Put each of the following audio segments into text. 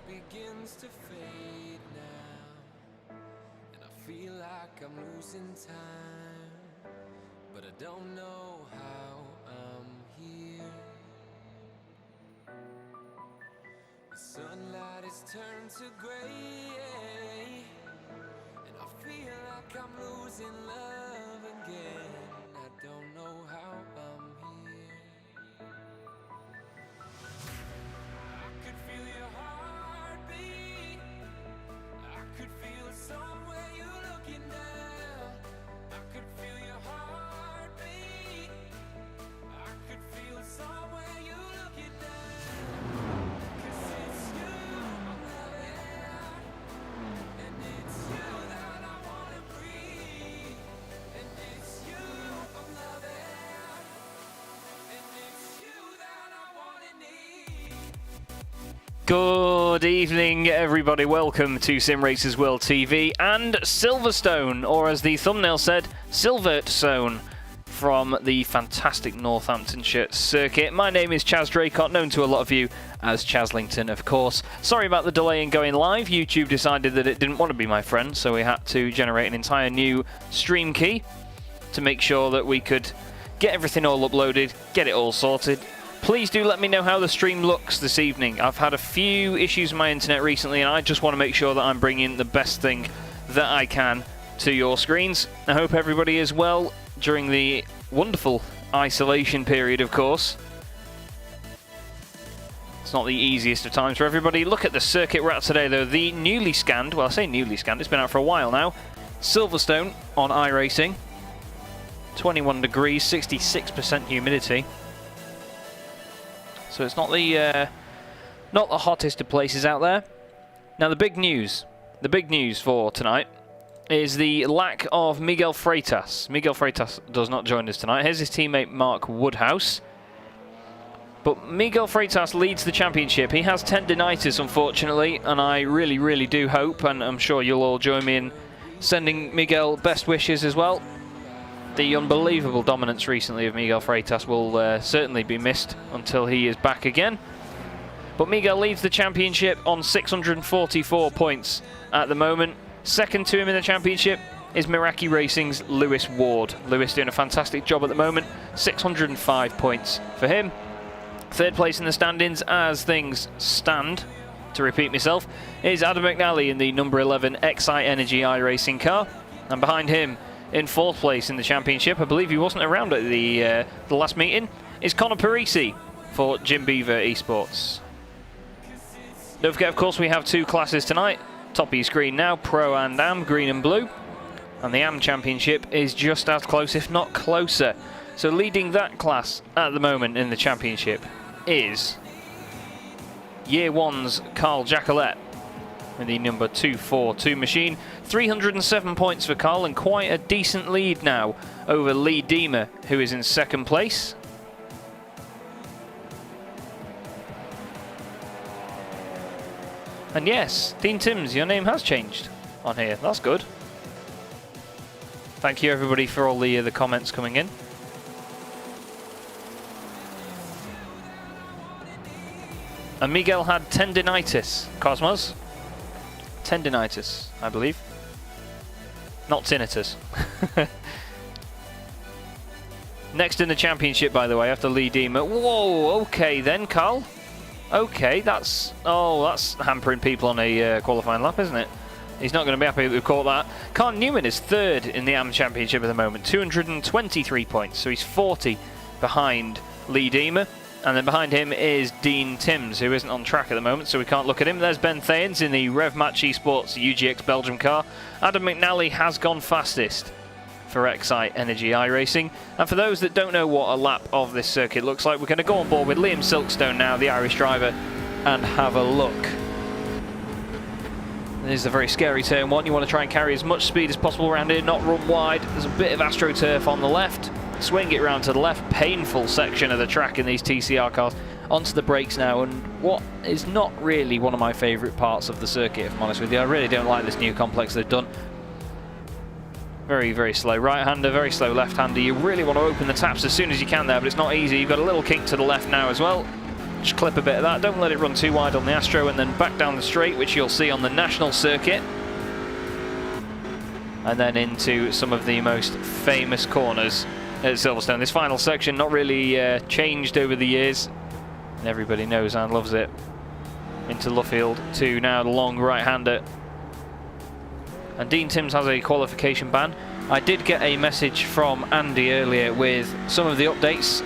begins to fade now, and I feel like I'm losing time, but I don't know how I'm here. The sunlight has turned to gray, and I feel like I'm losing love again. I don't know how I'm here. I could feel your heartbeat, I could feel it somewhere you're looking now. I could feel your heartbeat, I could feel it somewhere you're looking now. 'Cause it's you I'm loving, and it's you that I wanna breathe, and it's you I'm loving, and it's you that I wanna need. Good evening, everybody. Welcome to Simracersworld TV and Silverstone, or as the thumbnail said, Silverstone, from the fantastic Northamptonshire circuit. My name is Chaz Draycott, known to a lot of you as Chaslington, of course. Sorry about the delay in going live. YouTube decided that it didn't want to be my friend, so we had to generate an entire new stream key to make sure that we could get everything all uploaded, get it all sorted. Please do let me know how the stream looks this evening. I've had a few issues with my internet recently, and I just want to make sure that I'm bringing the best thing that I can to your screens. I hope everybody is well during the wonderful isolation period, of course. It's not the easiest of times for everybody. Look at the circuit we're at today, though. The newly scanned, well, I say newly scanned, it's been out for a while now, Silverstone on iRacing. 21 degrees, 66% humidity. So it's not the hottest of places out there. Now the big news for tonight is the lack of Miguel Freitas. Miguel Freitas does not join us tonight. Here's his teammate Mark Woodhouse. But Miguel Freitas leads the championship. He has tendinitis, unfortunately, and I really, really do hope, and I'm sure you'll all join me in sending Miguel best wishes as well. The unbelievable dominance recently of Miguel Freitas will certainly be missed until he is back again. But Miguel leads the championship on 644 points at the moment. Second to him in the championship is Meraki Racing's Lewis Ward. Lewis doing a fantastic job at the moment. 605 points for him. Third place in the standings as things stand, to repeat myself, is Adam McNally in the number 11 XI Energy iRacing car. And behind him, in fourth place in the championship, I believe he wasn't around at the last meeting, is Connor Parisi for Jim Beaver Esports. Don't forget, of course, we have two classes tonight. Top of your screen now, Pro and Am, green and blue. And the Am Championship is just as close, if not closer. So leading that class at the moment in the championship is Year 1's Carl Jacquelet in the number 242 machine. 307 points for Carl, and quite a decent lead now over Lee Deemer, who is in second place. And yes, Dean Timms, your name has changed on here. That's good. Thank you, everybody, for all the comments coming in. And Miguel had tendinitis, Cosmos. Tendinitis, I believe. Not tinnitus. Next in the championship, by the way, after Lee Deemer. Whoa, okay then, Carl. Okay, that's hampering people on a qualifying lap, isn't it? He's not going to be happy that we've caught that. Carl Newman is third in the AM Championship at the moment, 223 points, so he's 40 behind Lee Deemer. And then behind him is Dean Timms, who isn't on track at the moment, so we can't look at him. There's Ben Thayens in the Rev Match Esports UGX Belgium car. Adam McNally has gone fastest for XI Energy iRacing. And for those that don't know what a lap of this circuit looks like, we're going to go on board with Liam Silkstone now, the Irish driver, and have a look. This is a very scary turn one. You want to try and carry as much speed as possible around here, not run wide. There's a bit of AstroTurf on the left. Swing it round to the left. Painful section of the track in these TCR cars. Onto the brakes now, and what is not really one of my favourite parts of the circuit, if I'm honest with you. I really don't like this new complex they've done. Very, very slow right-hander, very slow left-hander. You really want to open the taps as soon as you can there, but it's not easy. You've got a little kink to the left now as well. Just clip a bit of that. Don't let it run too wide on the Astro, and then back down the straight, which you'll see on the national circuit. And then into some of the most famous corners at Silverstone. This final section not really changed over the years. And everybody knows and loves it. Into Luffield to now the long right-hander. And Dean Timms has a qualification ban. I did get a message from Andy earlier with some of the updates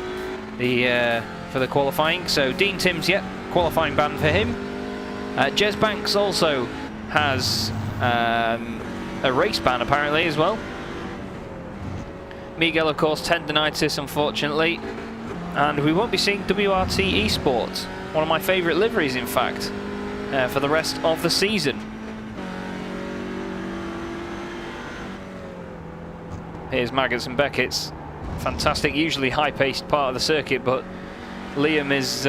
for the qualifying. So Dean Timms, yep, qualifying ban for him. Jez Banks also has a race ban apparently as well. Miguel, of course, tendinitis, unfortunately. And we won't be seeing WRT Esports, one of my favourite liveries, in fact, for the rest of the season. Here's Maggots and Beckett's. Fantastic, usually high-paced part of the circuit, but Liam is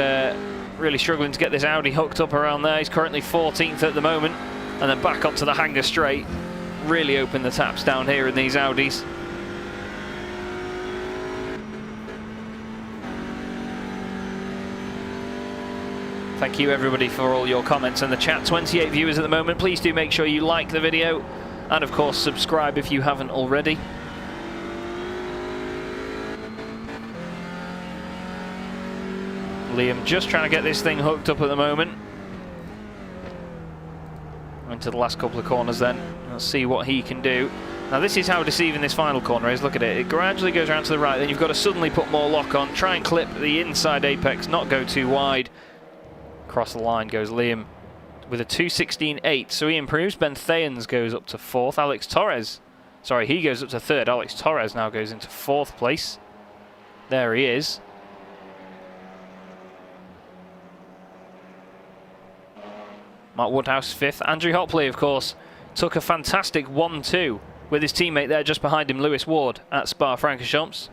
really struggling to get this Audi hooked up around there. He's currently 14th at the moment, and then back up to the hanger straight. Really open the taps down here in these Audis. Thank you everybody for all your comments in the chat. 28 viewers at the moment. Please do make sure you like the video, and of course subscribe if you haven't already. Liam just trying to get this thing hooked up at the moment. Into the last couple of corners then. Let's see what he can do. Now this is how deceiving this final corner is. Look at it. It gradually goes around to the right. Then you've got to suddenly put more lock on. Try and clip the inside apex. Not go too wide. Across the line goes Liam with a 2:16.8. So he improves. Ben Thayens goes up to 4th. Alex Torres. Sorry, he goes up to 3rd. Alex Torres now goes into 4th place. There he is. Mark Woodhouse 5th. Andrew Hopley, of course, took a fantastic 1-2 with his teammate there just behind him, Lewis Ward, at Spa-Francorchamps.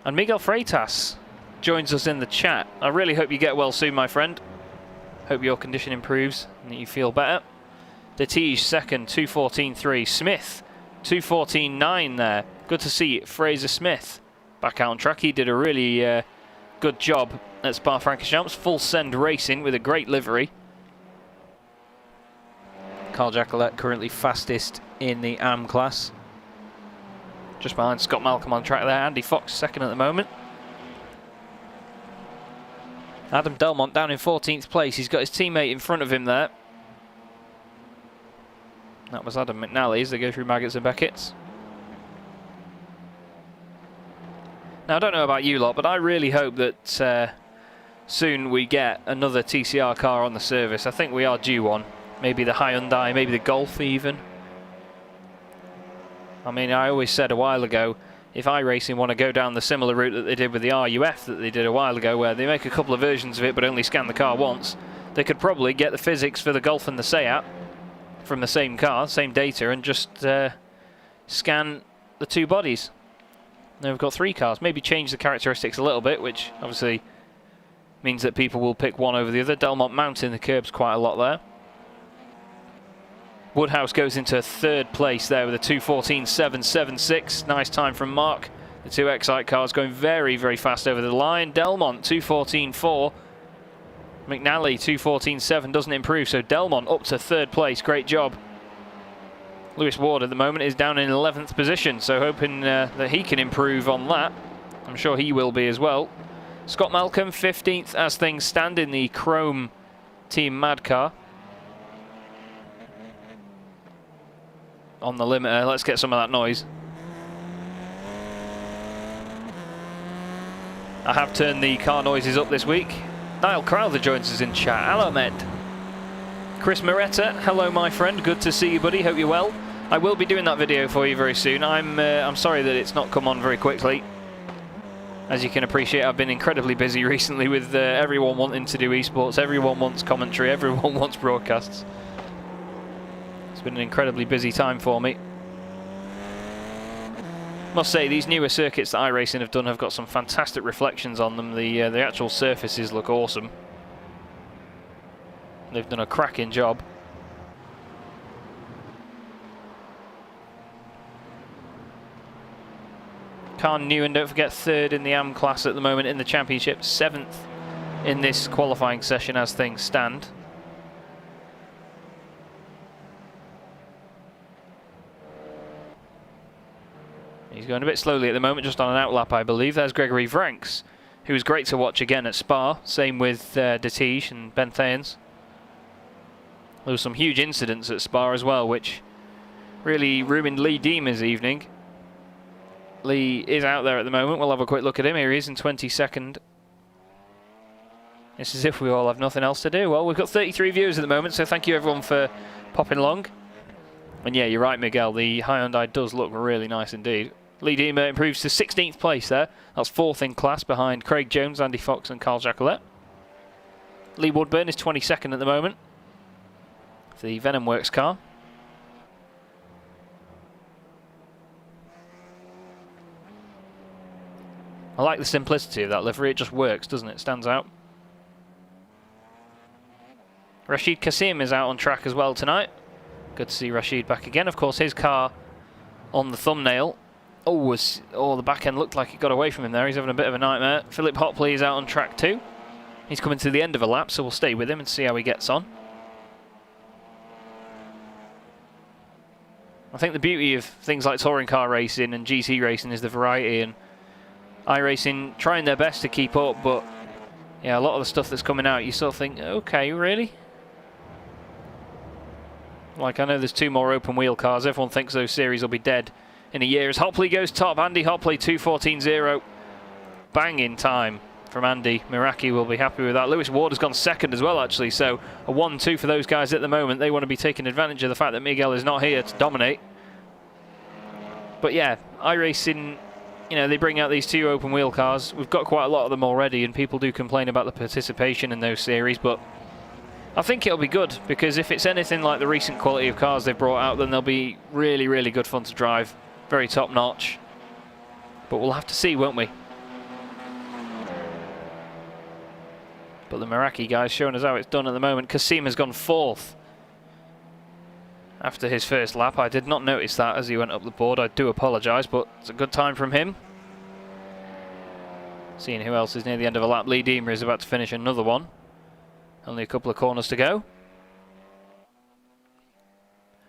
And Miguel Freitas joins us in the chat. I really hope you get well soon, my friend. Hope your condition improves and that you feel better. Detige 2nd, 2:14.3. Smith, 2:14.9 there. Good to see Fraser Smith back out on track. He did a really good job at Spa-Francorchamps. Full send racing with a great livery. Carl Jacquelet currently fastest in the AM class. Just behind Scott Malcolm on track there. Andy Fox 2nd at the moment. Adam Delmont down in 14th place. He's got his teammate in front of him there. That was Adam McNally as they go through Maggots and Beckett's. Now I don't know about you lot, but I really hope that soon we get another TCR car on the service. I think we are due one. Maybe the Hyundai, maybe the Golf even. I mean, I always said a while ago, if iRacing want to go down the similar route that they did with the RUF that they did a while ago, where they make a couple of versions of it but only scan the car once, they could probably get the physics for the Golf and the Seat from the same car, same data, and just scan the two bodies. Now we've got 3 cars. Maybe change the characteristics a little bit, which obviously means that people will pick one over the other. Delmont mounting the curbs quite a lot there. Woodhouse goes into 3rd place there with a 2:14.776. Nice time from Mark. The 2 Excite cars going very, very fast over the line. Delmont 2:14.4. McNally 2:14.7 doesn't improve, so Delmont up to 3rd place. Great job. Lewis Ward at the moment is down in 11th position, so hoping that he can improve on that. I'm sure he will be as well. Scott Malcolm 15th as things stand in the Chrome Team Mad car. On the limiter, let's get some of that noise. I have turned the car noises up this week. Niall Crowther joins us in chat. Hello, Med. Chris Moretta, hello, my friend. Good to see you, buddy. Hope you're well. I will be doing that video for you very soon. I'm sorry that it's not come on very quickly. As you can appreciate, I've been incredibly busy recently with everyone wanting to do esports. Everyone wants commentary. Everyone wants broadcasts. It's been an incredibly busy time for me. Must say, these newer circuits that iRacing have done have got some fantastic reflections on them. The actual surfaces look awesome. They've done a cracking job. Khan Newen, don't forget, 3rd in the AM class at the moment in the championship. 7th in this qualifying session as things stand. He's going a bit slowly at the moment, just on an outlap, I believe. There's Gregory Vranks, who was great to watch again at Spa. Same with De Tige and Ben Thayens. There was some huge incidents at Spa as well, which really ruined Lee Deemer's evening. Lee is out there at the moment. We'll have a quick look at him. Here he is in 22nd. It's as if we all have nothing else to do. Well, we've got 33 viewers at the moment, so thank you everyone for popping along. And yeah, you're right, Miguel. The Hyundai does look really nice indeed. Lee Deemer improves to 16th place there. That's 4th in class behind Craig Jones, Andy Fox and Carl Jacquelet. Lee Woodburn is 22nd at the moment. The Venom Works car. I like the simplicity of that livery. It just works, doesn't it? Stands out. Rashid Kasim is out on track as well tonight. Good to see Rashid back again. Of course, his car on the thumbnail. Oh, the back end looked like it got away from him there. He's having a bit of a nightmare. Philip Hopley is out on track too. He's coming to the end of a lap, so we'll stay with him and see how he gets on. I think the beauty of things like touring car racing and GT racing is the variety, and iRacing trying their best to keep up, but yeah, a lot of the stuff that's coming out, you sort of think, okay, really? Like, I know there's 2 more open wheel cars. Everyone thinks those series will be dead in a year. As Hopley goes top, Andy Hopley 2:14.0. Banging time from Andy. Meraki will be happy with that. Lewis Ward has gone second as well, actually, so a 1-2 for those guys at the moment. They want to be taking advantage of the fact that Miguel is not here to dominate. But yeah, iRacing, you know, they bring out these 2 open wheel cars. We've got quite a lot of them already, and people do complain about the participation in those series, but I think it'll be good, because if it's anything like the recent quality of cars they've brought out, then they'll be really, really good fun to drive. Very top notch. But we'll have to see, won't we? But the Meraki guy's showing us how it's done at the moment. Kasim has gone 4th after his first lap. I did not notice that as he went up the board. I do apologise, but it's a good time from him. Seeing who else is near the end of a lap. Lee Deemer is about to finish another one. Only a couple of corners to go.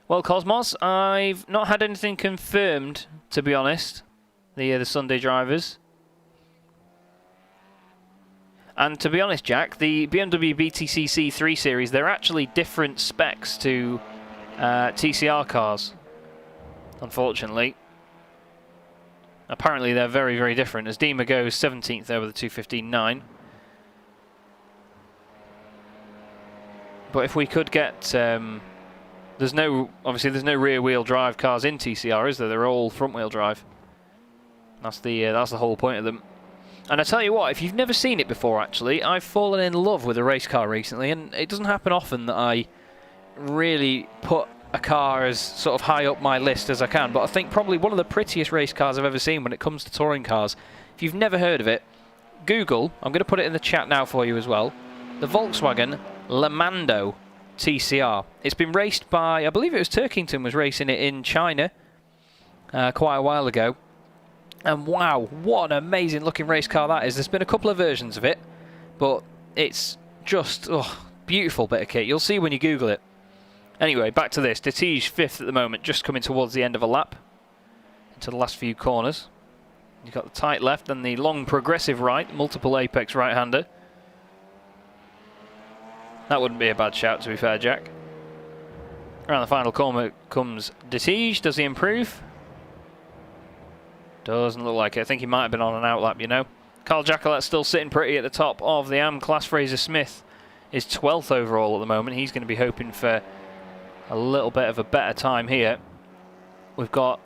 Well, Cosmos, I've not had anything confirmed, to be honest. The Sunday drivers. And to be honest, Jack, the BMW BTCC C3 Series, they're actually different specs to TCR cars, unfortunately. Apparently they're very, very different, as Deemer goes 17th there with a 2:15.9. But if we could get... obviously there's no rear-wheel drive cars in TCR, is there? They're all front-wheel drive. That's the whole point of them. And I tell you what, if you've never seen it before, actually, I've fallen in love with a race car recently, and it doesn't happen often that I really put a car as sort of high up my list as I can, but I think probably one of the prettiest race cars I've ever seen when it comes to touring cars. If you've never heard of it, Google, I'm going to put it in the chat now for you as well, the Volkswagen Lamando TCR. It's been raced by, I believe it was Turkington was racing it in China quite a while ago. And wow, what an amazing looking race car that is. There's been a couple of versions of it, but it's just, beautiful bit of kit. You'll see when you Google it. Anyway, back to this. De Tige 5th at the moment, just coming towards the end of a lap. Into the last few corners. You've got the tight left and the long progressive right, multiple apex right-hander. That wouldn't be a bad shout, to be fair, Jack. Around the final corner comes De Tige. Does he improve? Doesn't look like it. I think he might have been on an outlap, you know. Carl Jacquelet still sitting pretty at the top of the AM class. Fraser Smith is 12th overall at the moment. He's going to be hoping for a little bit of a better time here. We've got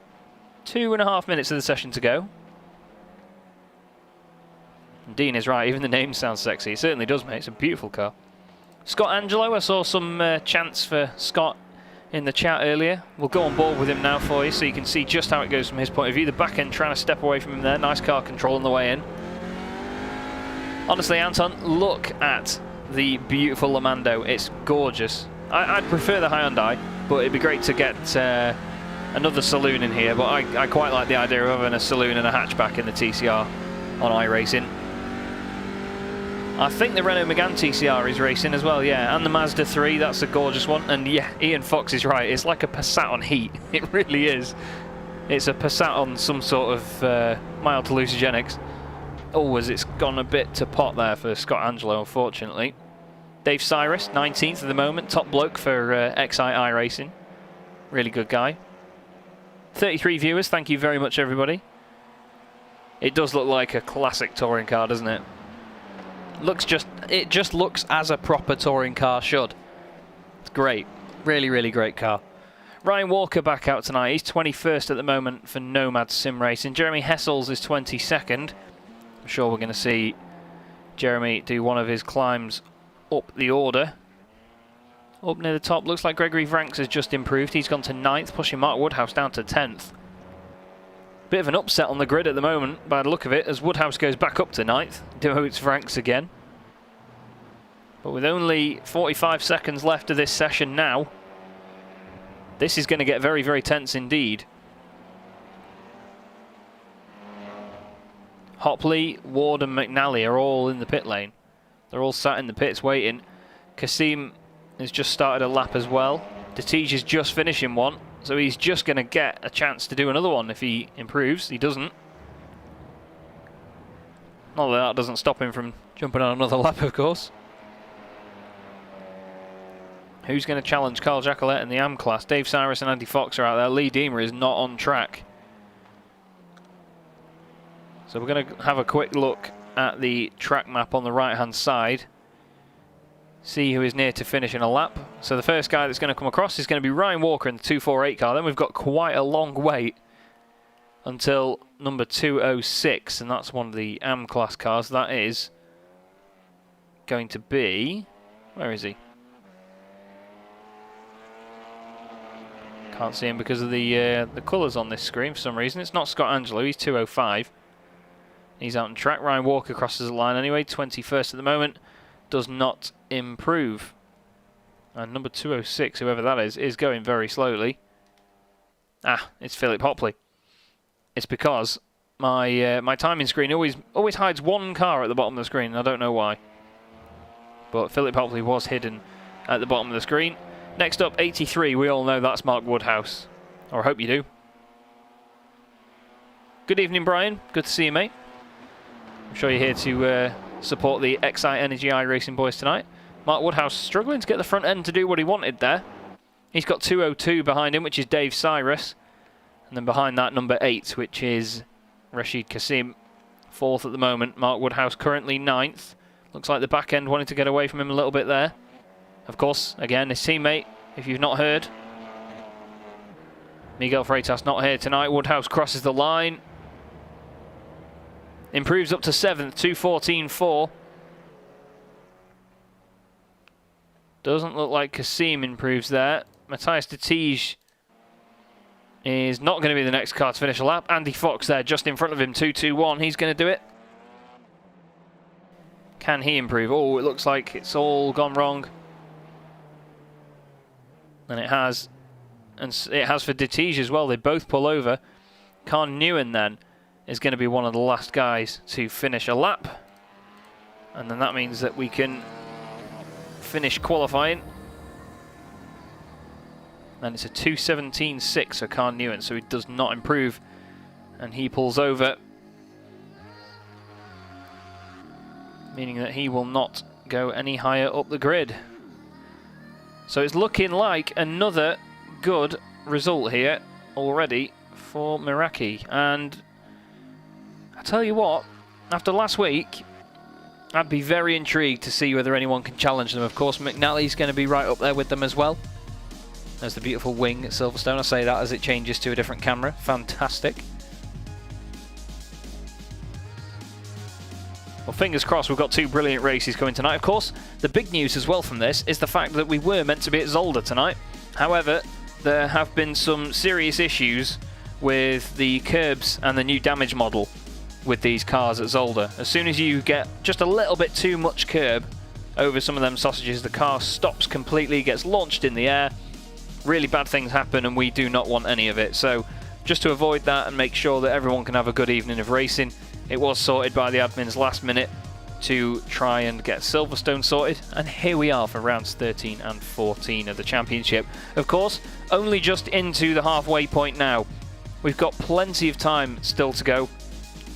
2.5 minutes of the session to go. And Dean is right. Even the name sounds sexy. It certainly does, mate. It's a beautiful car. Scott Angelo, I saw some chants for Scott in the chat earlier. We'll go on board with him now for you so you can see just how it goes from his point of view. The back end trying to step away from him there. Nice car control on the way in. Honestly, Anton, look at the beautiful Lamando. It's gorgeous. I'd prefer the Hyundai, but it'd be great to get another saloon in here. But I quite like the idea of having a saloon and a hatchback in the TCR on iRacing. I think the Renault Megane TCR is racing as well, yeah, and the Mazda 3, that's a gorgeous one. And yeah, Ian Fox is right, it's like a Passat on heat, it really is. It's a Passat on some sort of mild hallucinogenics. Oh, as it's gone a bit to pot there for Scott Angelo, unfortunately. Dave Cyrus, 19th at the moment, top bloke for XI iRacing. Really good guy. 33 viewers, thank you very much, everybody. It does look like a classic touring car, doesn't it? It just looks as a proper touring car should. It's great. Really, really great car. Ryan Walker back out tonight. He's 21st at the moment for Nomad Sim Racing. Jeremy Hessels is 22nd. I'm sure we're going to see Jeremy do one of his climbs up the order. Up near the top. Looks like Gregory Vranks has just improved. He's gone to 9th, pushing Mark Woodhouse down to 10th. Bit of an upset on the grid at the moment, by the look of it, as Woodhouse goes back up to 9th. Demotes Vranks again. But with only 45 seconds left of this session now, this is going to get very, very tense indeed. Hopley, Ward and McNally are all in the pit lane. They're all sat in the pits waiting. Kasim has just started a lap as well. Detij is just finishing one, so he's just going to get a chance to do another one if he improves. He doesn't. Not that that doesn't stop him from jumping on another lap, of course. Who's going to challenge Carl Jacquelet in the AM class? Dave Cyrus and Andy Fox are out there. Lee Deemer is not on track. So we're going to have a quick look at the track map on the right-hand side. See who is near to finishing a lap. So the first guy that's going to come across is going to be Ryan Walker in the 248 car. Then we've got quite a long wait until number 206, and that's one of the AM class cars. That is going to be... where is he? Can't see him because of the colours on this screen for some reason. It's not Scott Angelo, he's 205. He's out on track. Ryan Walker crosses the line anyway, 21st at the moment. Does not improve. And number 206, whoever that is going very slowly. Ah, it's Philip Hopley. It's because my timing screen always hides one car at the bottom of the screen. I don't know why. But Philip Hopley was hidden at the bottom of the screen. Next up, 83. We all know that's Mark Woodhouse. Or I hope you do. Good evening, Brian. Good to see you, mate. I'm sure you're here to support the XI Energy iRacing boys tonight. Mark Woodhouse struggling to get the front end to do what he wanted there. He's got 202 behind him, which is Dave Cyrus. And then behind that, number 8, which is Rashid Kasim. 4th at the moment. Mark Woodhouse currently 9th. Looks like the back end wanted to get away from him a little bit there. Of course, again, his teammate, if you've not heard. Miguel Freitas not here tonight. Woodhouse crosses the line. Improves up to 7th, 2:14.4. Doesn't look like Kasim improves there. Matthias Detij is not going to be the next car to finish a lap. Andy Fox there just in front of him, 2:21. He's going to do it. Can he improve? Oh, it looks like it's all gone wrong. And it has. And it has for Detij as well. They both pull over. Khan Newen then is going to be one of the last guys to finish a lap. And then that means that we can finish qualifying. And it's a 2:17.6 for Khan Newen, so he does not improve. And he pulls over, meaning that he will not go any higher up the grid. So it's looking like another good result here already for Meraki. And I tell you what, after last week, I'd be very intrigued to see whether anyone can challenge them. Of course, McNally's going to be right up there with them as well. There's the beautiful wing at Silverstone. I say that as it changes to a different camera. Fantastic. Well, fingers crossed, we've got 2 brilliant races coming tonight. Of course, the big news as well from this is the fact that we were meant to be at Zolder tonight. However, there have been some serious issues with the curbs and the new damage model with these cars at Zolder. As soon as you get just a little bit too much curb over some of them sausages, the car stops completely, gets launched in the air. Really bad things happen, and we do not want any of it. So just to avoid that and make sure that everyone can have a good evening of racing, it was sorted by the admins last minute to try and get Silverstone sorted, and here we are for rounds 13 and 14 of the championship. Of course, only just into the halfway point now. We've got plenty of time still to go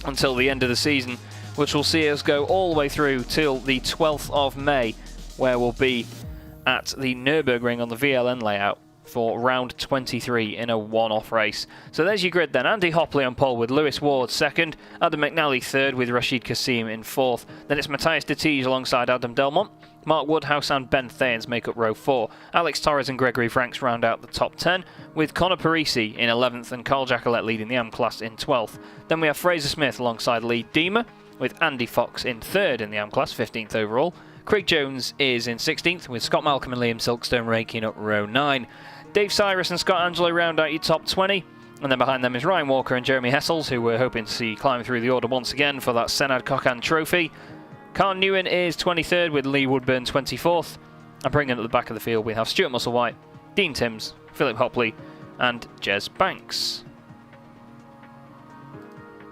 until the end of the season, which will see us go all the way through till the 12th of May, where we'll be at the Nürburgring on the VLN layout for round 23 in a one-off race. So there's your grid then. Andy Hopley on pole with Lewis Ward second, Adam McNally third with Rashid Kassim in fourth. Then it's Matthias de Tiege alongside Adam Delmont. Mark Woodhouse and Ben Thayens make up row 4. Alex Torres and Gregory Franks round out the top 10, with Conor Parisi in 11th and Carl Jacquelet leading the M class in 12th. Then we have Fraser Smith alongside Lee Deemer, with Andy Fox in 3rd in the M class, 15th overall. Craig Jones is in 16th, with Scott Malcolm and Liam Silkstone raking up row 9. Dave Cyrus and Scott Angelo round out your top 20, and then behind them is Ryan Walker and Jeremy Hessels, who we're hoping to see climb through the order once again for that Senad Kokkan trophy. Carl Newen is 23rd with Lee Woodburn 24th, and bringing at the back of the field we have Stuart Musselwhite, Dean Timms, Philip Hopley and Jez Banks.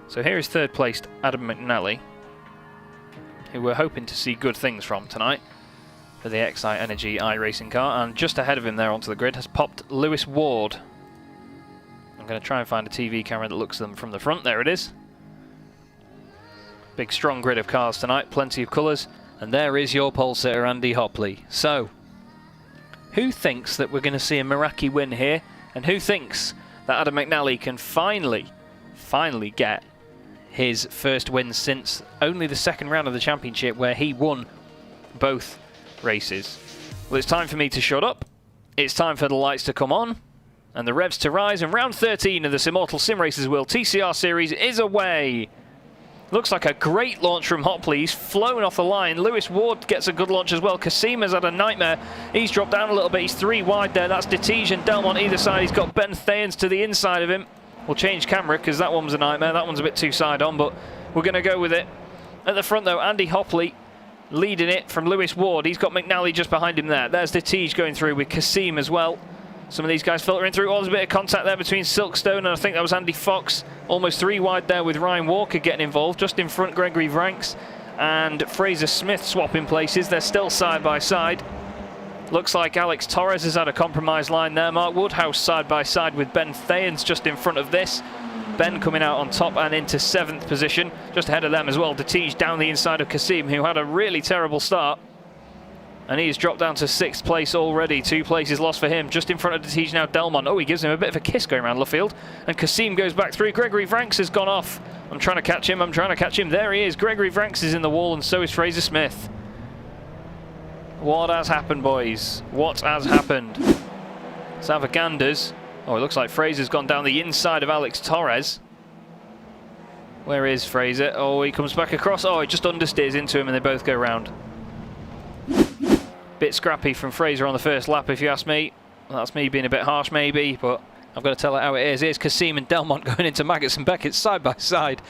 So here is third placed Adam McNally, who we're hoping to see good things from tonight for the Excite Energy iRacing car, and just ahead of him there onto the grid has popped Lewis Ward. I'm going to try and find a TV camera that looks at them from the front. There it is. Big strong grid of cars tonight, plenty of colours, and there is your pole sitter Andy Hopley. So, who thinks that we're going to see a Meraki win here, and who thinks that Adam McNally can finally get his first win since only the second round of the championship, where he won both races? Well, it's time for me to shut up. It's time for the lights to come on and the revs to rise, and round 13 of the Immortal Simracersworld TCR series is away. Looks like a great launch from Hopley. He's flown off the line. Lewis Ward gets a good launch as well. Kassim has had a nightmare. He's dropped down a little bit. He's 3 wide there. That's de Tiege and Delmont either side. He's got Ben Thayens to the inside of him. We'll change camera because that one was a nightmare. That one's a bit too side on, but we're going to go with it. At the front though, Andy Hopley leading it from Lewis Ward. He's got McNally just behind him there. There's de Tiege going through with Kassim as well. Some of these guys filtering through. Oh, there's a bit of contact there between Silkstone and I think that was Andy Fox. Almost 3 wide there with Ryan Walker getting involved. Just in front, Gregory Franks and Fraser Smith swapping places. They're still side by side. Looks like Alex Torres has had a compromised line there. Mark Woodhouse side by side with Ben Thayens just in front of this. Ben coming out on top and into 7th position. Just ahead of them as well, de Tiege down the inside of Kassim, who had a really terrible start. And he's dropped down to 6th place already. 2 places lost for him. Just in front of de Tiege now, Delmont. Oh, he gives him a bit of a kiss going around Luffield. And Kassim goes back through. Gregory Franks has gone off. I'm trying to catch him. There he is. Gregory Franks is in the wall, and so is Fraser Smith. What has happened, boys? What has happened? Salvaganders. Oh, it looks like Fraser's gone down the inside of Alex Torres. Where is Fraser? Oh, he comes back across. Oh, he just understeers into him and they both go round. Bit scrappy from Fraser on the first lap, if you ask me. Well, that's me being a bit harsh, maybe, but I've got to tell it how it is. Here's Kassim and Delmont going into Maggots and Beckett side by side.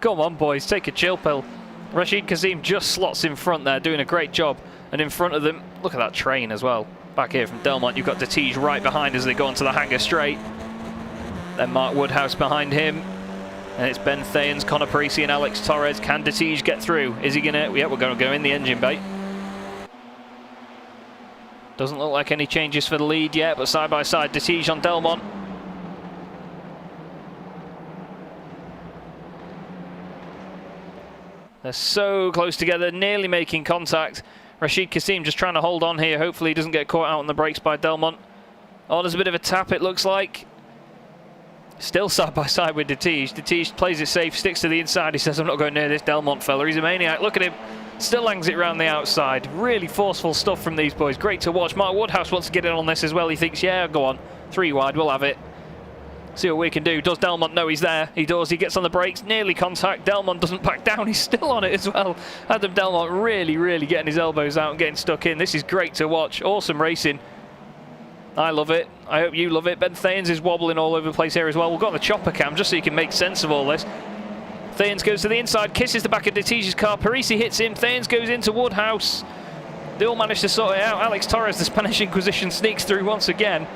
Come on, boys, take a chill pill. Rashid Kassim just slots in front there, doing a great job. And in front of them, look at that train as well. Back here from Delmont, you've got de Tiege right behind as they go onto the hangar straight. Then Mark Woodhouse behind him. And it's Ben Thayens, Conor Parisi and Alex Torres. Can de Tiege get through? Is he going to? Yeah, we're going to go in the engine bay. Doesn't look like any changes for the lead yet, but side by side, de Tiege on Delmont. They're so close together, nearly making contact. Rashid Kassim just trying to hold on here. Hopefully he doesn't get caught out on the brakes by Delmont. Oh, there's a bit of a tap, it looks like. Still side by side with de Tiege. De Tiege plays it safe, sticks to the inside. He says, I'm not going near this Delmont fella. He's a maniac. Look at him. Still hangs it around the outside. Really forceful stuff from these boys. Great to watch. Mark Woodhouse wants to get in on this as well. He thinks, yeah, go on. 3 wide, we'll have it. See what we can do. Does Delmont know he's there? He does. He gets on the brakes. Nearly contact. Delmont doesn't back down. He's still on it as well. Adam Delmont really getting his elbows out and getting stuck in. This is great to watch. Awesome racing. I love it. I hope you love it. Ben Thayens is wobbling all over the place here as well. We've got the chopper cam just so you can make sense of all this. Thayens goes to the inside, kisses the back of de Tiege's car. Parisi hits him. Thayens goes into Woodhouse. They all manage to sort it out. Alex Torres, the Spanish Inquisition, sneaks through once again.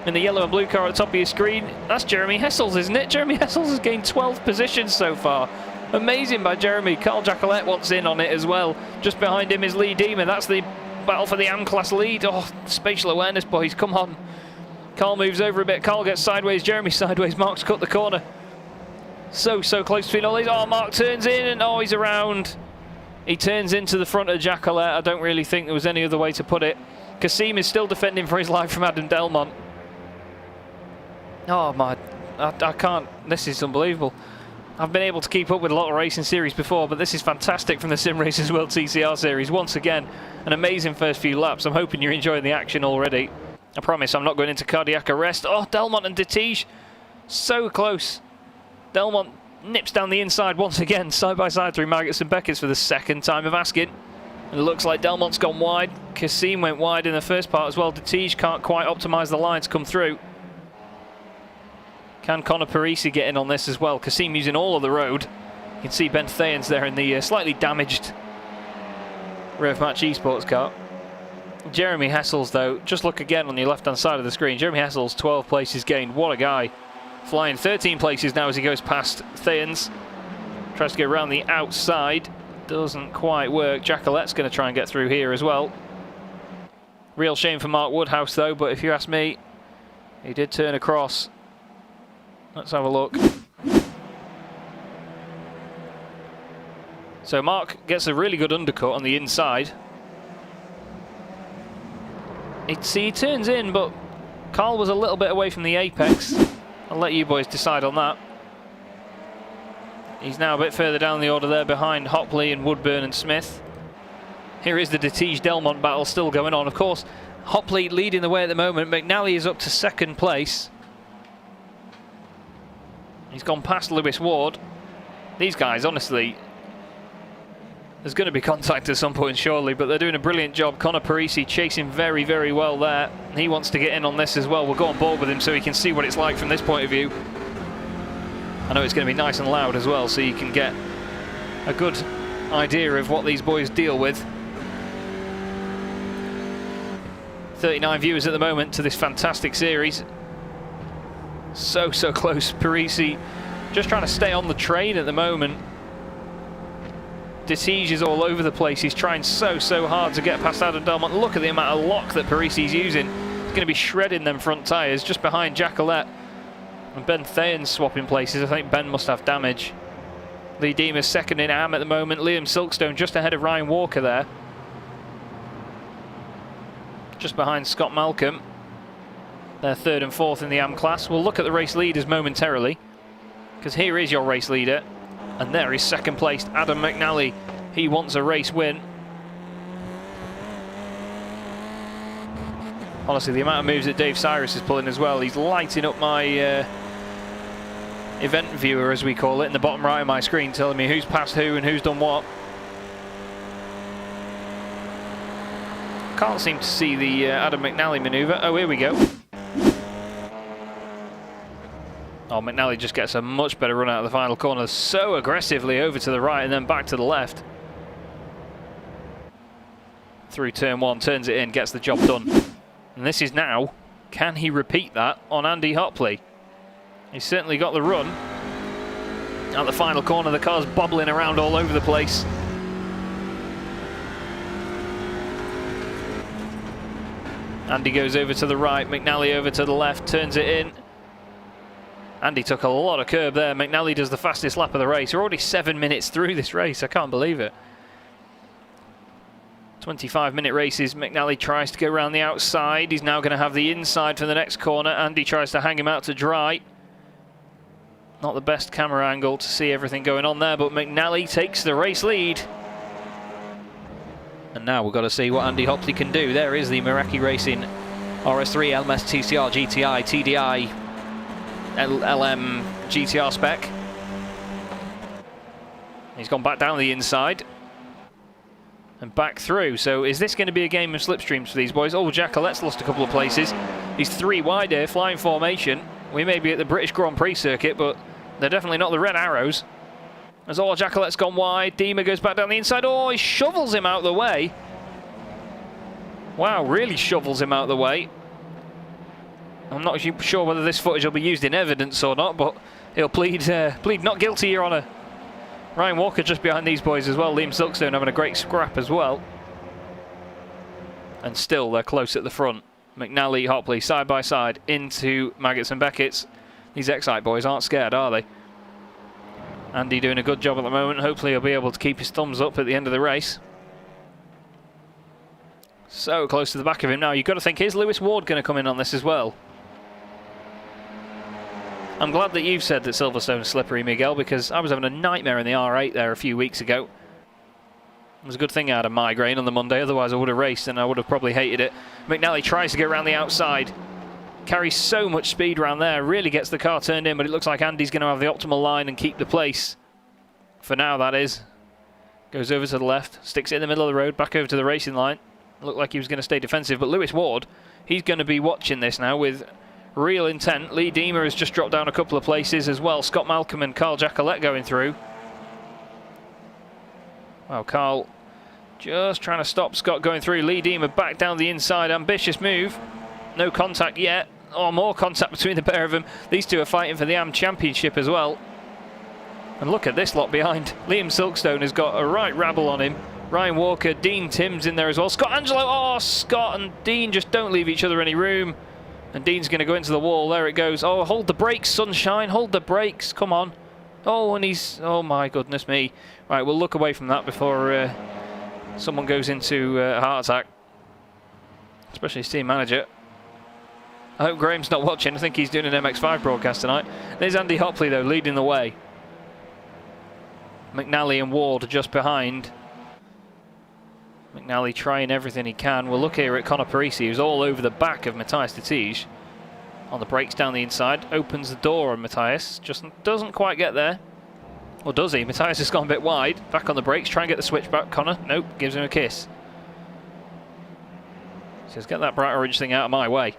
In the yellow and blue car at the top of your screen, that's Jeremy Hessels, isn't it? Jeremy Hessels has gained 12 positions so far. Amazing by Jeremy. Carl Jacquelet wants in on it as well. Just behind him is Lee Deemer. That's the battle for the AM class lead. Oh, spatial awareness, boys. Come on. Carl moves over a bit. Carl gets sideways. Jeremy sideways. Mark's cut the corner. So close between all these. Oh, Mark turns in and oh, he's around. He turns into the front of Jacquelet. I don't really think there was any other way to put it. Kasim is still defending for his life from Adam Delmont. Oh my, I can't. This is unbelievable. I've been able to keep up with a lot of racing series before, but this is fantastic from the Simracersworld TCR series. Once again, an amazing first few laps. I'm hoping you're enjoying the action already. I promise I'm not going into cardiac arrest. Oh, Delmont and Detige, so close. Delmont nips down the inside once again, side by side through Maggots and Beckett's for the second time of asking. And it looks like Delmont's gone wide. Kasim went wide in the first part as well. Detige can't quite optimise the line to come through. Can Conor Parisi get in on this as well? Kasim using all of the road. You can see Ben Thayens there in the slightly damaged Rev Match Esports car. Jeremy Hessels, though, just look again on your left-hand side of the screen. Jeremy Hessels, 12 places gained. What a guy. Flying 13 places now as he goes past Thayens. Tries to go around the outside. Doesn't quite work. Jacquelet's going to try and get through here as well. Real shame for Mark Woodhouse, though, but if you ask me, he did turn across. Let's have a look. So Mark gets a really good undercut on the inside. He turns in, but Carl was a little bit away from the apex. I'll let you boys decide on that. He's now a bit further down the order there behind Hopley and Woodburn and Smith. Here is the Detige-Delmont battle still going on. Of course, Hopley leading the way at the moment. McNally is up to second place. He's gone past Lewis Ward. These guys, honestly, there's going to be contact at some point surely, but they're doing a brilliant job. Conor Parisi chasing very, very well there. He wants to get in on this as well. We'll go on board with him so he can see what it's like from this point of view. I know it's going to be nice and loud as well, so you can get a good idea of what these boys deal with. 39 viewers at the moment to this fantastic series. So close. Parisi just trying to stay on the train at the moment. Detige is all over the place. He's trying so hard to get past Adam Delmont. Look at the amount of lock that Parisi's using. He's going to be shredding them front tyres just behind Jacquelet. And Ben Thayens swapping places. I think Ben must have damage. Lee Deemer's second in AM at the moment. Liam Silkstone just ahead of Ryan Walker there. Just behind Scott Malcolm. They're third and fourth in the AM class. We'll look at the race leaders momentarily, because here is your race leader, and there is second placed Adam McNally. He wants a race win. Honestly, the amount of moves that Dave Cyrus is pulling as well, he's lighting up my event viewer, as we call it, in the bottom right of my screen, telling me who's passed who and who's done what. Can't seem to see the Adam McNally manoeuvre. Oh, here we go. Oh, McNally just gets a much better run out of the final corner, so aggressively over to the right and then back to the left. Through turn one, turns it in, gets the job done. And this is now, can he repeat that on Andy Hopley? He's certainly got the run. At the final corner, the car's bobbling around all over the place. Andy goes over to the right, McNally over to the left, turns it in. Andy took a lot of curb there. McNally does the fastest lap of the race. We're already 7 minutes through this race. I can't believe it. 25-minute races. McNally tries to go around the outside. He's now going to have the inside for the next corner. Andy tries to hang him out to dry. Not the best camera angle to see everything going on there, but McNally takes the race lead. And now we've got to see what Andy Hopley can do. There is the Meraki Racing RS3 LMS TCR GTI TDI LM GTR spec. He's gone back down the inside and back through. So is this going to be a game of slipstreams for these boys? Oh, Jacquelet's lost a couple of places. He's 3 wide here, flying formation. We may be at the British Grand Prix circuit, but they're definitely not the Red Arrows. As all Jacquelet's gone wide, Deemer goes back down the inside. Oh, he shovels him out of the way. Wow, really shovels him out of the way. I'm not sure whether this footage will be used in evidence or not, but he'll plead not guilty, Your Honour. Ryan Walker just behind these boys as well. Liam Silverstone having a great scrap as well. And still they're close at the front. McNally, Hopley side by side into Maggots and Beckett's. These Excite boys aren't scared, are they? Andy doing a good job at the moment. Hopefully he'll be able to keep his thumbs up at the end of the race. So close to the back of him now. You've got to think, is Lewis Ward going to come in on this as well? I'm glad that you've said that Silverstone's slippery, Miguel, because I was having a nightmare in the R8 there a few weeks ago. It was a good thing I had a migraine on the Monday, otherwise I would have raced and I would have probably hated it. McNally tries to get around the outside. Carries so much speed around there, really gets the car turned in, but it looks like Andy's going to have the optimal line and keep the place. For now, that is. Goes over to the left, sticks it in the middle of the road, back over to the racing line. Looked like he was going to stay defensive, but Lewis Ward, he's going to be watching this now with real intent. Lee Deemer has just dropped down a couple of places as well. Scott Malcolm and Carl Jacquelet going through. Well, Carl just trying to stop Scott going through. Lee Deemer back down the inside. Ambitious move. No contact yet. Or more contact between the pair of them. These two are fighting for the AM Championship as well. And look at this lot behind. Liam Silverstone has got a right rabble on him. Ryan Walker, Dean Timms in there as well. Scott Angelo. Oh, Scott and Dean just don't leave each other any room. And Dean's going to go into the wall. There it goes. Oh, hold the brakes, Sunshine. Hold the brakes. Come on. Oh, and he's... Oh, my goodness me. Right, we'll look away from that before someone goes into a heart attack. Especially his team manager. I hope Graham's not watching. I think he's doing an MX5 broadcast tonight. There's Andy Hopley, though, leading the way. McNally and Ward just behind. McNally trying everything he can. We'll look here at Conor Parisi, who's all over the back of Matthias Titij. On the brakes down the inside. Opens the door on Matthias. Just doesn't quite get there. Or does he? Matthias has gone a bit wide. Back on the brakes. Try and get the switch back. Conor, nope. Gives him a kiss. Says, get that bright orange thing out of my way.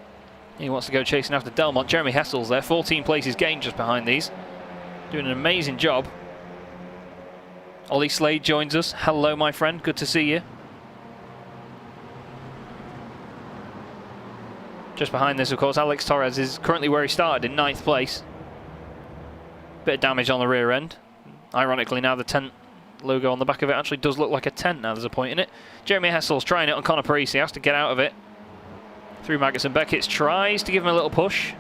He wants to go chasing after Delmont. Jeremy Hessel's there. 14 places gained just behind these. Doing an amazing job. Ollie Slade joins us. Hello, my friend. Good to see you. Just behind this, of course, Alex Torres is currently where he started, in 9th place. Bit of damage on the rear end. Ironically, now the tent logo on the back of it actually does look like a tent now. There's a point in it. Jeremy Hessel's trying it on Conor Parisi. He has to get out of it. Through Maggots and Beckett's, tries to give him a little push.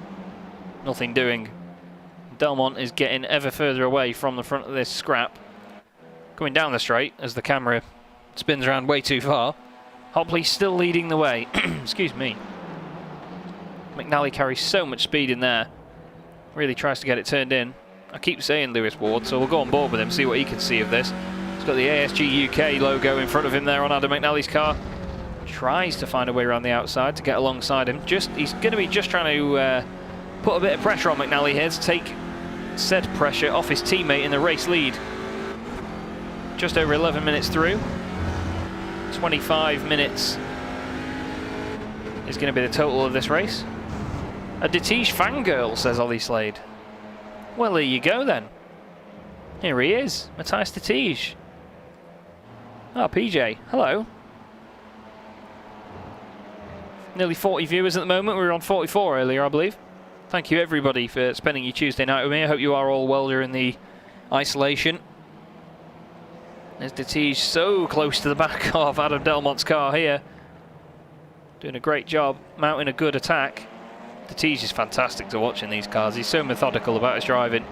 Nothing doing. Delmont is getting ever further away from the front of this scrap. Going down the straight as the camera spins around way too far. Hopley still leading the way. Excuse me. McNally carries so much speed in there. Really tries to get it turned in. I keep saying Lewis Ward, so we'll go on board with him, see what he can see of this. He's got the ASG UK logo in front of him there on Adam McNally's car. Tries to find a way around the outside to get alongside him. He's going to be just trying to put a bit of pressure on McNally here to take said pressure off his teammate in the race lead. Just over 11 minutes through. 25 minutes is going to be the total of this race. A Titij fangirl, says Ollie Slade. Well, there you go then. Here he is, Matthias Titij. Oh, PJ, hello. Nearly 40 viewers at the moment. We were on 44 earlier, I believe. Thank you everybody for spending your Tuesday night with me. I hope you are all well during the isolation. There's Titij so close to the back of Adam Delmont's car here. Doing a great job, mounting a good attack. Titij is fantastic to watch in these cars. He's so methodical about his driving.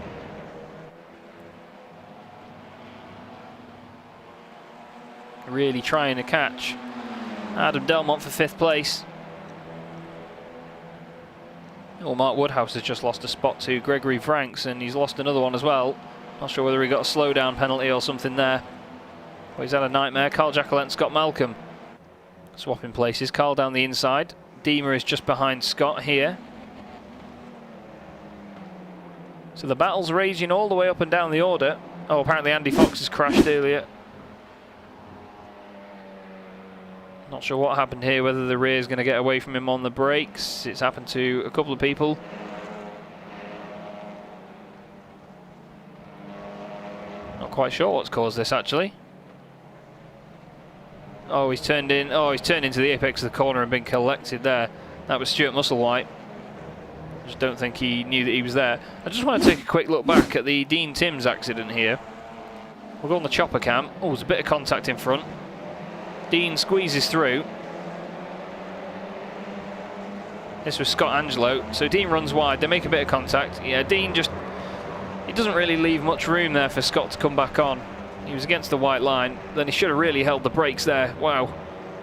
Really trying to catch Adam Delmont for 5th place. Oh, Mark Woodhouse has just lost a spot to Gregory Franks, and he's lost another one as well. Not sure whether he got a slowdown penalty or something there. But he's had a nightmare. Carl Jacquelet and Scott Malcolm swapping places. Carl down the inside. Deemer is just behind Scott here. So the battle's raging all the way up and down the order. Oh, apparently Andy Fox has crashed earlier. Not sure what happened here, whether the rear is going to get away from him on the brakes. It's happened to a couple of people. Not quite sure what's caused this, actually. Oh, he's turned in. Oh, he's turned into the apex of the corner and been collected there. That was Stuart Musselwhite. I just don't think he knew that he was there. I just want to take a quick look back at the Dean Timms accident here. We'll go on the chopper cam. Oh, there's a bit of contact in front. Dean squeezes through. This was Scott Angelo. So Dean runs wide. They make a bit of contact. Yeah, Dean just... He doesn't really leave much room there for Scott to come back on. He was against the white line. Then he should have really held the brakes there. Wow.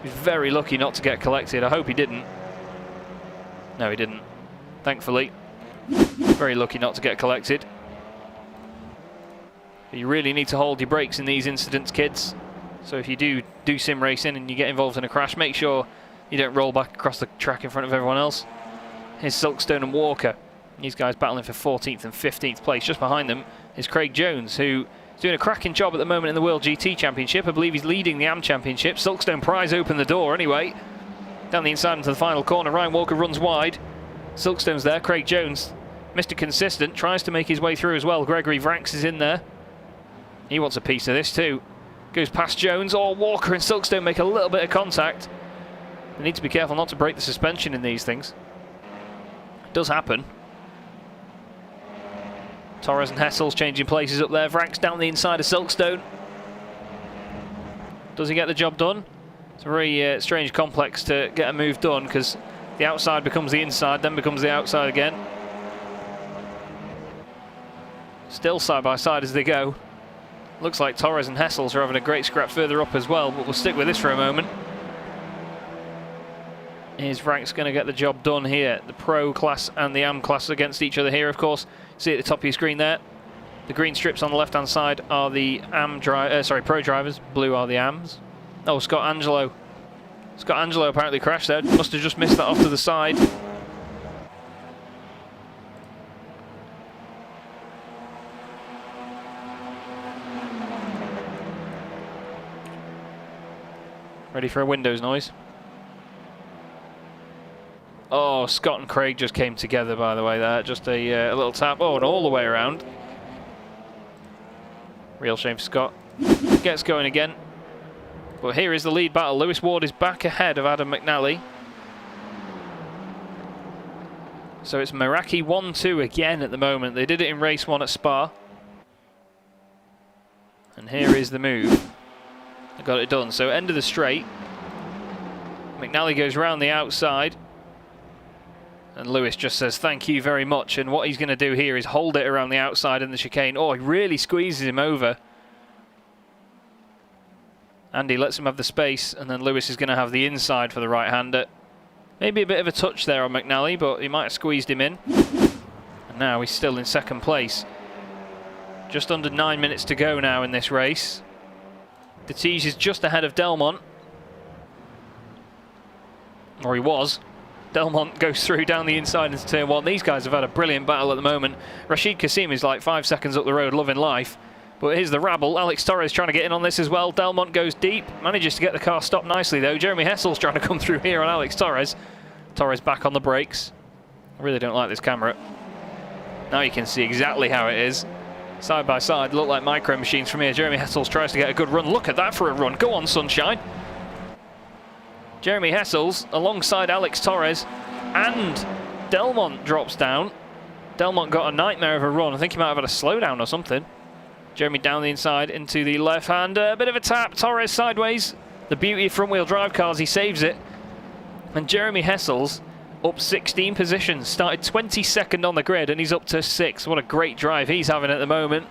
He was very lucky not to get collected. I hope he didn't. No, he didn't. Thankfully. Very lucky not to get collected. But you really need to hold your brakes in these incidents, kids. So if you do sim racing and you get involved in a crash, make sure you don't roll back across the track in front of everyone else. Here's Silverstone and Walker. These guys battling for 14th and 15th place. Just behind them is Craig Jones, who is doing a cracking job at the moment in the World GT Championship. I believe he's leading the AM Championship. Silverstone pries open the door anyway. Down the inside into the final corner, Ryan Walker runs wide. Silverstone's there, Craig Jones, Mr. Consistent, tries to make his way through as well. Gregory Vranks is in there. He wants a piece of this too. Goes past Jones. Oh, Walker and Silverstone make a little bit of contact. They need to be careful not to break the suspension in these things. It does happen. Torres and Hessel's changing places up there. Vranks down the inside of Silverstone. Does he get the job done? It's a very strange complex to get a move done, because the outside becomes the inside, then becomes the outside again. Still side by side as they go. Looks like Torres and Hessels are having a great scrap further up as well, but we'll stick with this for a moment. Is Vranks going to get the job done here? The Pro class and the AM class against each other here, of course. See at the top of your screen there. The green strips on the left-hand side are the Pro drivers. Blue are the AMs. Oh, Scott Angelo. Scott Angelo apparently crashed there. Must have just missed that off to the side. Ready for a Windows noise. Oh, Scott and Craig just came together, by the way, there. Just a little tap. Oh, and all the way around. Real shame for Scott. Gets going again. But here is the lead battle. Lewis Ward is back ahead of Adam McNally. So it's Meraki 1-2 again at the moment. They did it in race 1 at Spa. And here is the move. They got it done. So end of the straight. McNally goes round the outside. And Lewis just says thank you very much. And what he's going to do here is hold it around the outside in the chicane. Oh, he really squeezes him over. Andy lets him have the space, and then Lewis is going to have the inside for the right-hander. Maybe a bit of a touch there on McNally, but he might have squeezed him in. And now he's still in second place. Just under 9 minutes to go now in this race. The Tige is just ahead of Delmont. Or he was. Delmont goes through down the inside into turn 1. These guys have had a brilliant battle at the moment. Rashid Kasim is like 5 seconds up the road, loving life. But here's the rabble. Alex Torres trying to get in on this as well. Delmont goes deep. Manages to get the car stopped nicely, though. Jeremy Hessel's trying to come through here on Alex Torres. Torres back on the brakes. I really don't like this camera. Now you can see exactly how it is. Side by side, look like micro machines from here. Jeremy Hessels tries to get a good run. Look at that for a run. Go on, sunshine. Jeremy Hessels alongside Alex Torres. And Delmont drops down. Delmont got a nightmare of a run. I think he might have had a slowdown or something. Jeremy down the inside into the left hand. A bit of a tap. Torres sideways. The beauty of front-wheel drive cars, he saves it. And Jeremy Hessels up 16 positions. Started 22nd on the grid and he's up to 6th. What a great drive he's having at the moment.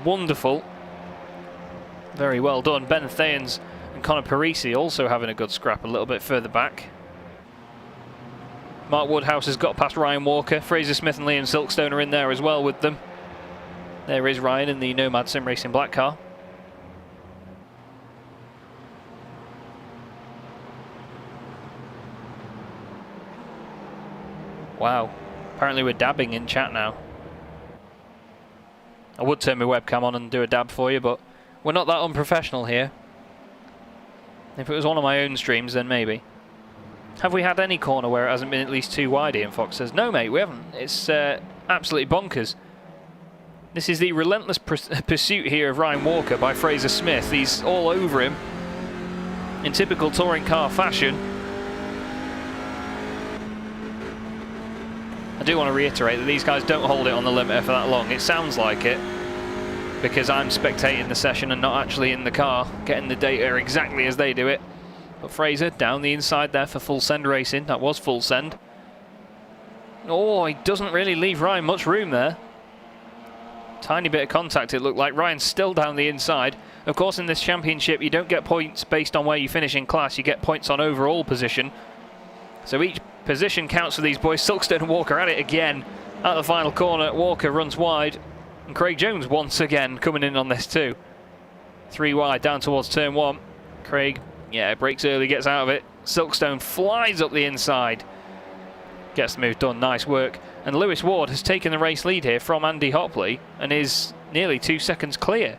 Wonderful. Very well done. Ben Thayens and Conor Parisi also having a good scrap a little bit further back. Mark Woodhouse has got past Ryan Walker. Fraser Smith and Liam Silverstone are in there as well with them. There is Ryan in the Nomad Sim Racing black car. Wow, apparently we're dabbing in chat now. I would turn my webcam on and do a dab for you, but we're not that unprofessional here. If it was one of my own streams, then maybe. Have we had any corner where it hasn't been at least too wide, Ian Fox says? No, mate, we haven't. It's absolutely bonkers. This is the relentless pursuit here of Ryan Walker by Fraser Smith. He's all over him in typical touring car fashion. I do want to reiterate that these guys don't hold it on the limiter for that long. It sounds like it, because I'm spectating the session and not actually in the car, getting the data exactly as they do it. But Fraser down the inside there for full send racing. That was full send. Oh, he doesn't really leave Ryan much room there. Tiny bit of contact it looked like. Ryan's still down the inside. Of course, in this championship, you don't get points based on where you finish in class. You get points on overall position. So each position counts for these boys. Silverstone and Walker at it again. At the final corner, Walker runs wide. And Craig Jones once again coming in on this too. 3 wide down towards turn 1. Craig, yeah, breaks early, gets out of it. Silverstone flies up the inside. Gets the move done, nice work. And Lewis Ward has taken the race lead here from Andy Hopley and is nearly 2 seconds clear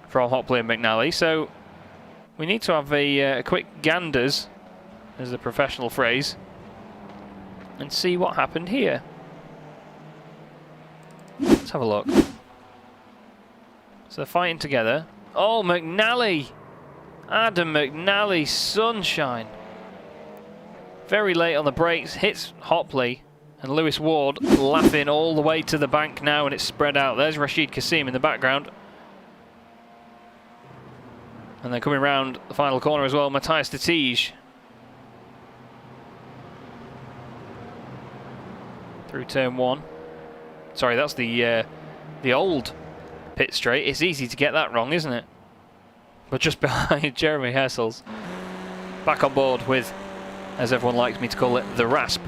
from Hopley and McNally. So we need to have a quick ganders, as the professional phrase, and see what happened here. Let's have a look. So they're fighting together. Oh, McNally! Adam McNally, sunshine. Very late on the brakes, hits Hopley, and Lewis Ward laughing all the way to the bank now, and it's spread out. There's Rashid Kassim in the background. And then coming round the final corner as well, Matthias de Tige. Through turn 1. Sorry, that's the old pit straight. It's easy to get that wrong, isn't it? But just behind Jeremy Hessels. Back on board with, as everyone likes me to call it, the rasp.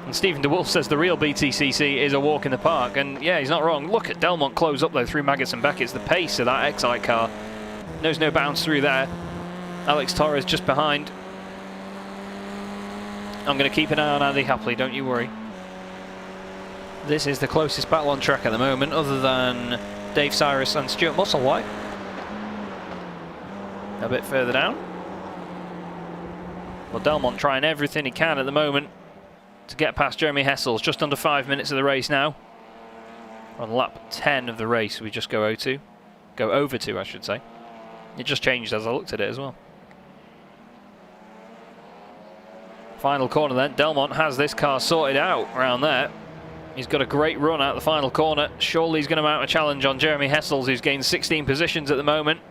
And Stephen DeWolf says the real BTCC is a walk in the park, and yeah, he's not wrong. Look at Delmont close up though through Maggots and Beckett's. The pace of that Excite car. Knows no bounce through there. Alex Torres just behind. I'm going to keep an eye on Andy Hopley, don't you worry. This is the closest battle on track at the moment, other than Dave Cyrus and Stuart Musselwhite. A bit further down. Well, Delmont trying everything he can at the moment to get past Jeremy Hessels. Just under 5 minutes of the race now. We're on lap 10 of the race we just go over to, I should say. It just changed as I looked at it as well. Final corner then. Delmont has this car sorted out around there. He's got a great run out the final corner. Surely he's going to mount a challenge on Jeremy Hessels, who's gained 16 positions at the moment.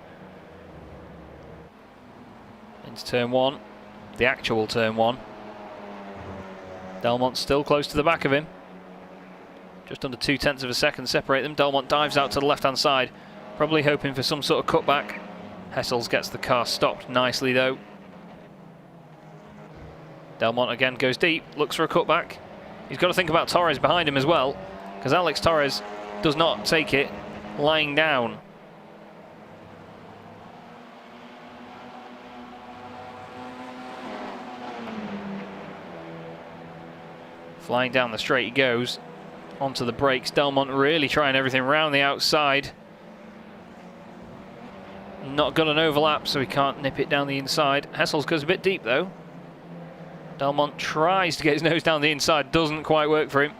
Into turn 1. The actual turn 1. Delmont still close to the back of him. Just under 0.2 of a second separate them. Delmont dives out to the left-hand side, probably hoping for some sort of cutback. Hessels gets the car stopped nicely though. Delmont again goes deep, looks for a cutback. He's got to think about Torres behind him as well, because Alex Torres does not take it lying down. Flying down the straight he goes, onto the brakes. Delmont really trying everything round the outside. Not got an overlap, so he can't nip it down the inside. Hessels goes a bit deep though. Delmont tries to get his nose down the inside, doesn't quite work for him.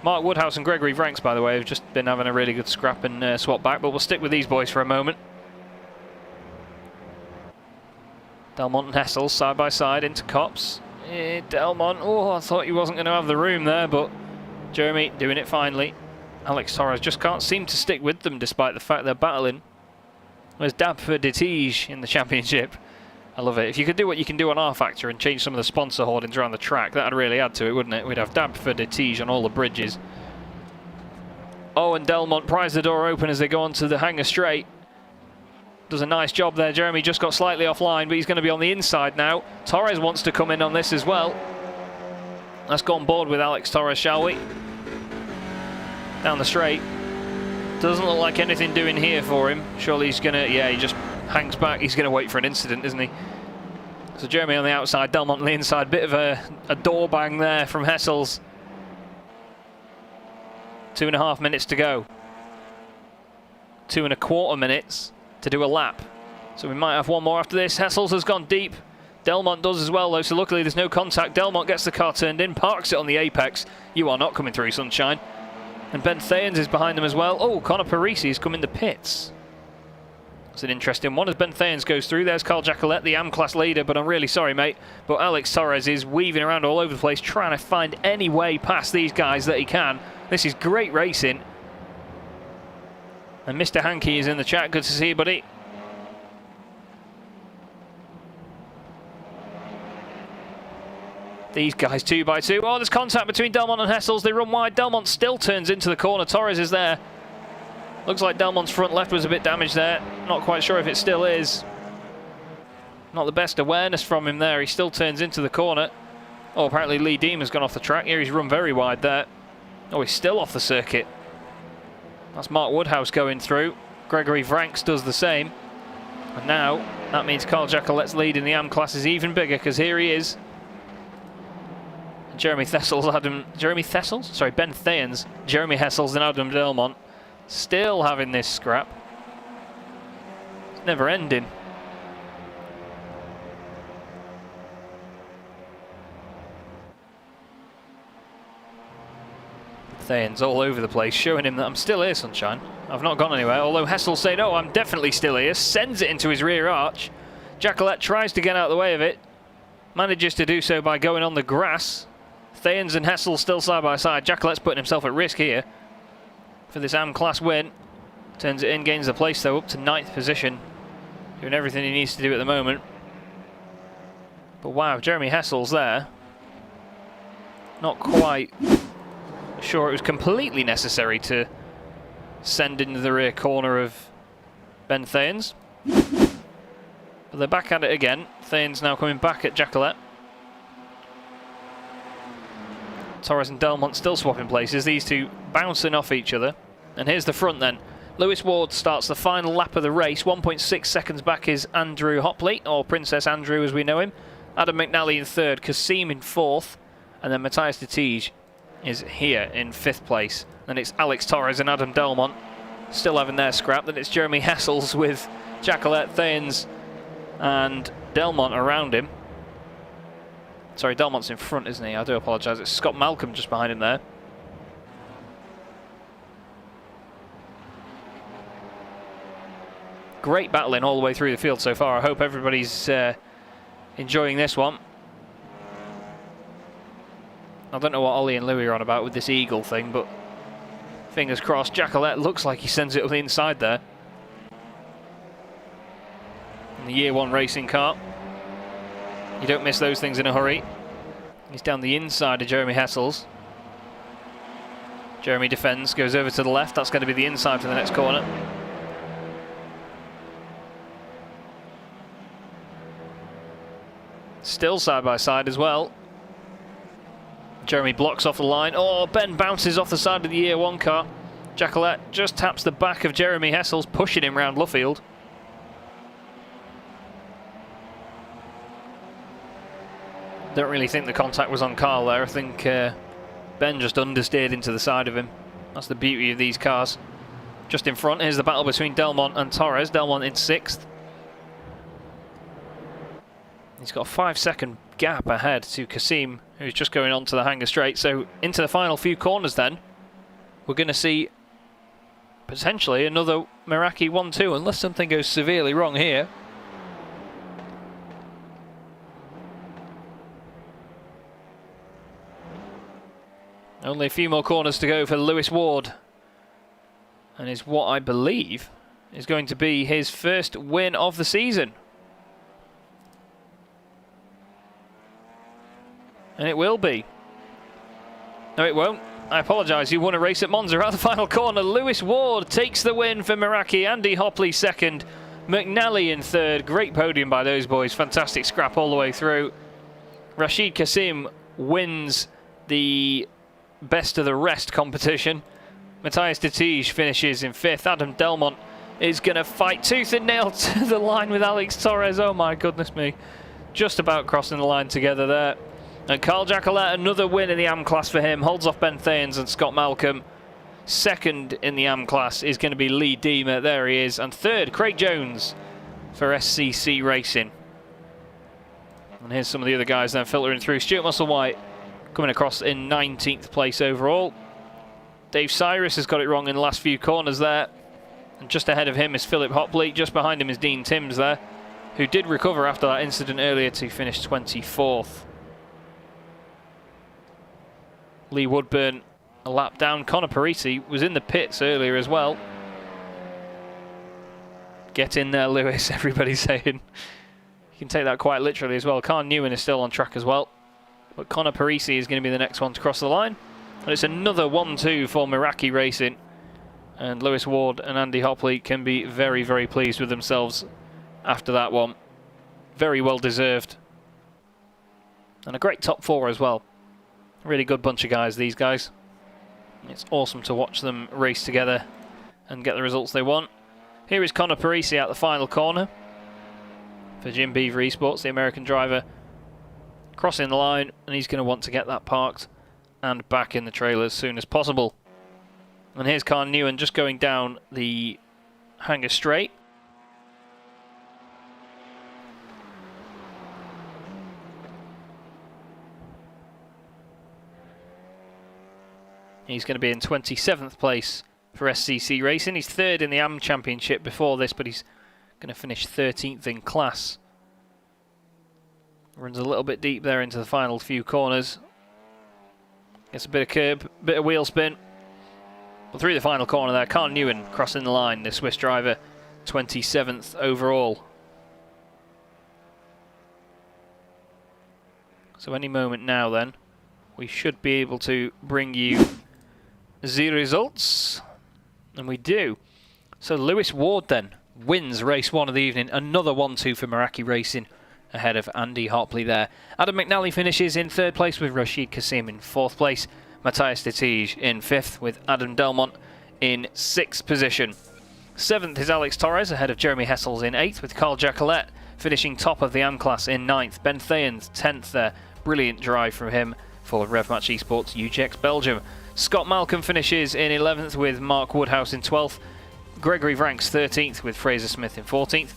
Mark Woodhouse and Gregory Franks, by the way, have just been having a really good scrap and swap back, but we'll stick with these boys for a moment. Delmont and Hessels side by side into Copse. Delmont, oh, I thought he wasn't going to have the room there, but Jeremy doing it finally. Alex Torres just can't seem to stick with them despite the fact they're battling. There's Dabford de Tige in the championship. I love it. If you could do what you can do on R Factor and change some of the sponsor hoardings around the track, that'd really add to it, wouldn't it? We'd have Dabford de Tige on all the bridges. Oh, and Delmont pries the door open as they go onto the hangar straight. Does a nice job there. Jeremy just got slightly offline, but he's going to be on the inside now. Torres wants to come in on this as well. Let's go on board with Alex Torres, shall we? Down the straight. Doesn't look like anything doing here for him. Surely he's going to, yeah, he just hangs back. He's going to wait for an incident, isn't he? So Jeremy on the outside, Delmont on the inside. Bit of a door bang there from Hessels. 2.5 minutes to go. 2.25 minutes to do a lap. So we might have one more after this. Hessels has gone deep. Delmont does as well though, so luckily there's no contact. Delmont gets the car turned in, parks it on the apex. You are not coming through, sunshine. And Ben Thayens is behind them as well. Oh, Conor Parisi has come in the pits. It's an interesting one as Ben Thayens goes through. There's Carl Jacquelet, the AM-class leader, but I'm really sorry, mate. But Alex Torres is weaving around all over the place, trying to find any way past these guys that he can. This is great racing. And Mr. Hankey is in the chat. Good to see you, buddy. These guys 2 by 2. Oh, there's contact between Delmont and Hessels. They run wide. Delmont still turns into the corner. Torres is there. Looks like Delmont's front left was a bit damaged there. Not quite sure if it still is. Not the best awareness from him there. He still turns into the corner. Oh, apparently Lee Deemer's gone off the track. Here he's run very wide there. Oh, he's still off the circuit. That's Mark Woodhouse going through. Gregory Vranks does the same. And now, that means Carl Jackolet's lead in the AM class is even bigger, because here he is. Ben Thayens, Jeremy Hessels and Adam Delmont still having this scrap. It's never ending. Thayens all over the place, showing him that I'm still here, sunshine. I've not gone anywhere, although Hessels say, no, I'm definitely still here. Sends it into his rear arch. Jackolet tries to get out of the way of it. Manages to do so by going on the grass. Thayens and Hessels still side by side. Jackolet's putting himself at risk here for this AM class win. Turns it in, gains the place though, up to 9th position. Doing everything he needs to do at the moment. But wow, Jeremy Hessels there. Not quite sure it was completely necessary to send into the rear corner of Ben Thayens. But they're back at it again. Thayens now coming back at Jackolet. Torres and Delmont still swapping places. These two bouncing off each other. And here's the front then. Lewis Ward starts the final lap of the race. 1.6 seconds back is Andrew Hopley, or Princess Andrew as we know him. Adam McNally in 3rd, Kasim in 4th. And then Matthias de Tige is here in 5th place. Then it's Alex Torres and Adam Delmont still having their scrap. Then it's Jeremy Hessels with Jackolet, Thayens and Delmont around him. Sorry, Delmont's in front, isn't he? I do apologise. It's Scott Malcolm just behind him there. Great battling all the way through the field so far. I hope everybody's enjoying this one. I don't know what Ollie and Louis are on about with this eagle thing, but fingers crossed. Jackolet looks like he sends it up the inside there. In the Year 1 racing car. You don't miss those things in a hurry. He's down the inside of Jeremy Hessels. Jeremy defends, goes over to the left. That's going to be the inside for the next corner. Still side by side as well. Jeremy blocks off the line. Oh, Ben bounces off the side of the Year 1 car. Jackolet just taps the back of Jeremy Hessels, pushing him round Luffield. Don't really think the contact was on Carl there. I think Ben just understeered into the side of him. That's the beauty of these cars. Just in front, here's the battle between Delmont and Torres. Delmont in 6th. He's got a 5-second gap ahead to Kasim, who's just going on to the hanger straight. So into the final few corners then, we're going to see potentially another Meraki 1-2, unless something goes severely wrong here. Only a few more corners to go for Lewis Ward. And is what I believe is going to be his first win of the season. And it will be. No, it won't. I apologise. He won a race at Monza at the final corner. Lewis Ward takes the win for Meraki. Andy Hopley 2nd. McNally in 3rd. Great podium by those boys. Fantastic scrap all the way through. Rashid Kasim wins the best of the rest competition. Matthias de Tige finishes in 5th. Adam Delmont is going to fight tooth and nail to the line with Alex Torres. Oh my goodness me. Just about crossing the line together there. And Carl Jackolet, another win in the AM class for him. Holds off Ben Thayens and Scott Malcolm. 2nd in the AM class is going to be Lee Deemer. There he is. And 3rd, Craig Jones for SCC Racing. And here's some of the other guys then filtering through. Stuart Musselwhite coming across in 19th place overall. Dave Cyrus has got it wrong in the last few corners there. And just ahead of him is Philip Hopley. Just behind him is Dean Timms there, who did recover after that incident earlier to finish 24th. Lee Woodburn a lap down. Conor Parisi was in the pits earlier as well. Get in there, Lewis, everybody's saying. You can take that quite literally as well. Carl Newen is still on track as well. But Conor Parisi is going to be the next one to cross the line. And it's another 1-2 for Meraki Racing. And Lewis Ward and Andy Hopley can be very, very pleased with themselves after that one. Very well deserved. And a great top four as well. Really good bunch of guys, these guys. It's awesome to watch them race together and get the results they want. Here is Conor Parisi at the final corner for Jim Beaver Esports, the American driver. Crossing the line, and he's going to want to get that parked and back in the trailer as soon as possible. And here's Carl Newen just going down the hanger straight. He's going to be in 27th place for SCC Racing. He's third in the AM Championship before this, but he's going to finish 13th in class. Runs a little bit deep there into the final few corners. Gets a bit of curb, bit of wheel spin. But through the final corner there, Carl Newen crossing the line, the Swiss driver, 27th overall. So any moment now then, we should be able to bring you the results. And we do. So Lewis Ward then wins race 1 of the evening. Another 1-2 for Meraki Racing ahead of Andy Hopley there. Adam McNally finishes in 3rd place with Rashid Kasim in 4th place. Matthias Detige in 5th with Adam Delmont in 6th position. 7th is Alex Torres ahead of Jeremy Hessels in 8th with Carl Jacquelet finishing top of the AM class in 9th. Ben Thayens 10th there. Brilliant drive from him for RevMatch Esports UGX Belgium. Scott Malcolm finishes in 11th with Mark Woodhouse in 12th. Gregory Vranks 13th with Fraser Smith in 14th.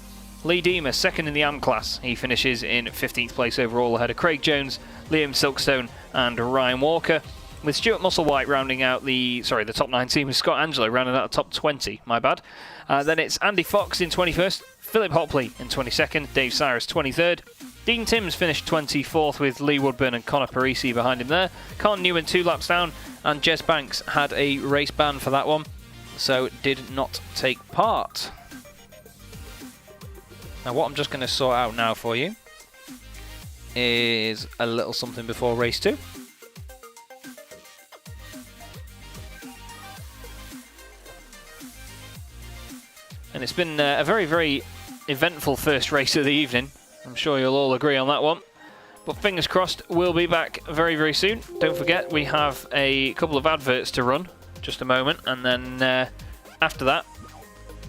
Lee Deemer, 2nd in the AM class. He finishes in 15th place overall ahead of Craig Jones, Liam Silkstone and Ryan Walker. With Stuart Musselwhite rounding out the top 19 with Scott Angelo rounding out the top 20, my bad. Then it's Andy Fox in 21st, Philip Hopley in 22nd, Dave Cyrus 23rd. Dean Timms finished 24th with Lee Woodburn and Conor Parisi behind him there. Carl Newen 2 laps down, and Jez Banks had a race ban for that one, so did not take part. Now what I'm just going to sort out now for you is a little something before race 2. And it's been a very, very eventful first race of the evening. I'm sure you'll all agree on that one. But fingers crossed, we'll be back very, very soon. Don't forget, we have a couple of adverts to run, just a moment. And then after that,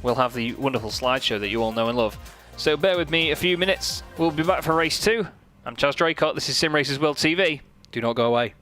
we'll have the wonderful slideshow that you all know and love. So bear with me a few minutes. We'll be back for race 2. I'm Chaz Draycott. This is Simracersworld TV. Do not go away.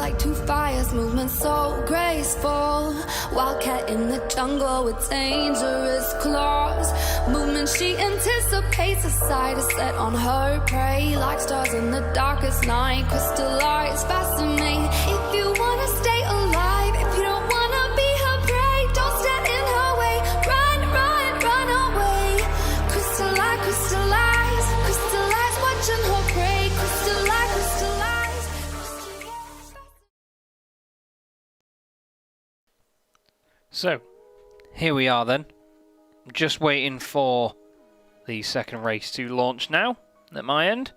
like two fires, movement so graceful. Wildcat in the jungle with dangerous claws. Movement she anticipates, a sight is set on her prey. Like stars in the darkest night, crystallize, fascinate. If you wanna stay alive, if you don't wanna be her prey, don't stand in her way. Run, run, run away. Crystallize, crystallize, crystallize, watching her prey. Crystallize, crystallize, crystallize. So, here we are then. Just waiting for the second race to launch now at my end.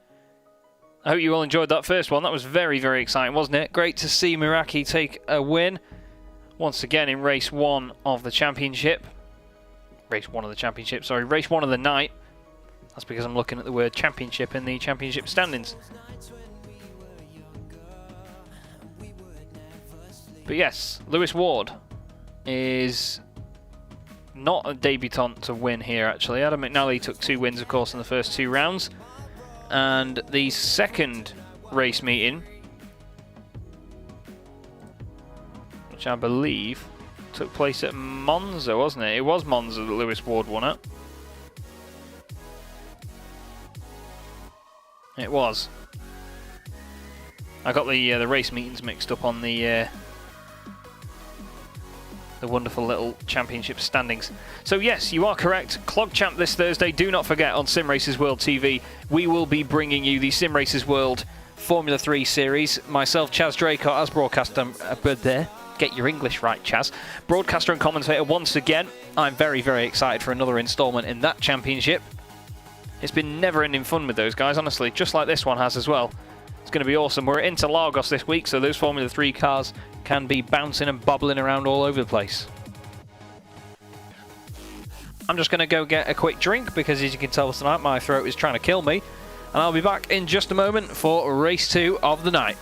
I hope you all enjoyed that first one. That was very, very exciting, wasn't it? Great to see Miraki take a win once again in race 1 of the championship. Race 1 of the championship, sorry. Race 1 of the night. That's because I'm looking at the word championship in the championship standings. But yes, Lewis Ward is not a debutant to win here, actually. Adam McNally took 2 wins, of course, in the first 2 rounds. And the second race meeting, which I believe took place at Monza, wasn't it? It was Monza that Lewis Ward won it. It was. I got the race meetings mixed up on the wonderful little championship standings. So yes, you are correct. Clog Champ this Thursday. Do not forget, on Simracersworld TV, we will be bringing you the Simracersworld Formula 3 series. Myself, Chaz Draycott, as broadcaster. Get your English right, Chaz. Broadcaster and commentator once again. I'm very, very excited for another instalment in that championship. It's been never-ending fun with those guys, honestly, just like this one has as well. It's going to be awesome. We're at Interlagos this week, so those Formula 3 cars can be bouncing and bobbling around all over the place. I'm just going to go get a quick drink because, as you can tell tonight, my throat is trying to kill me. And I'll be back in just a moment for race 2 of the night.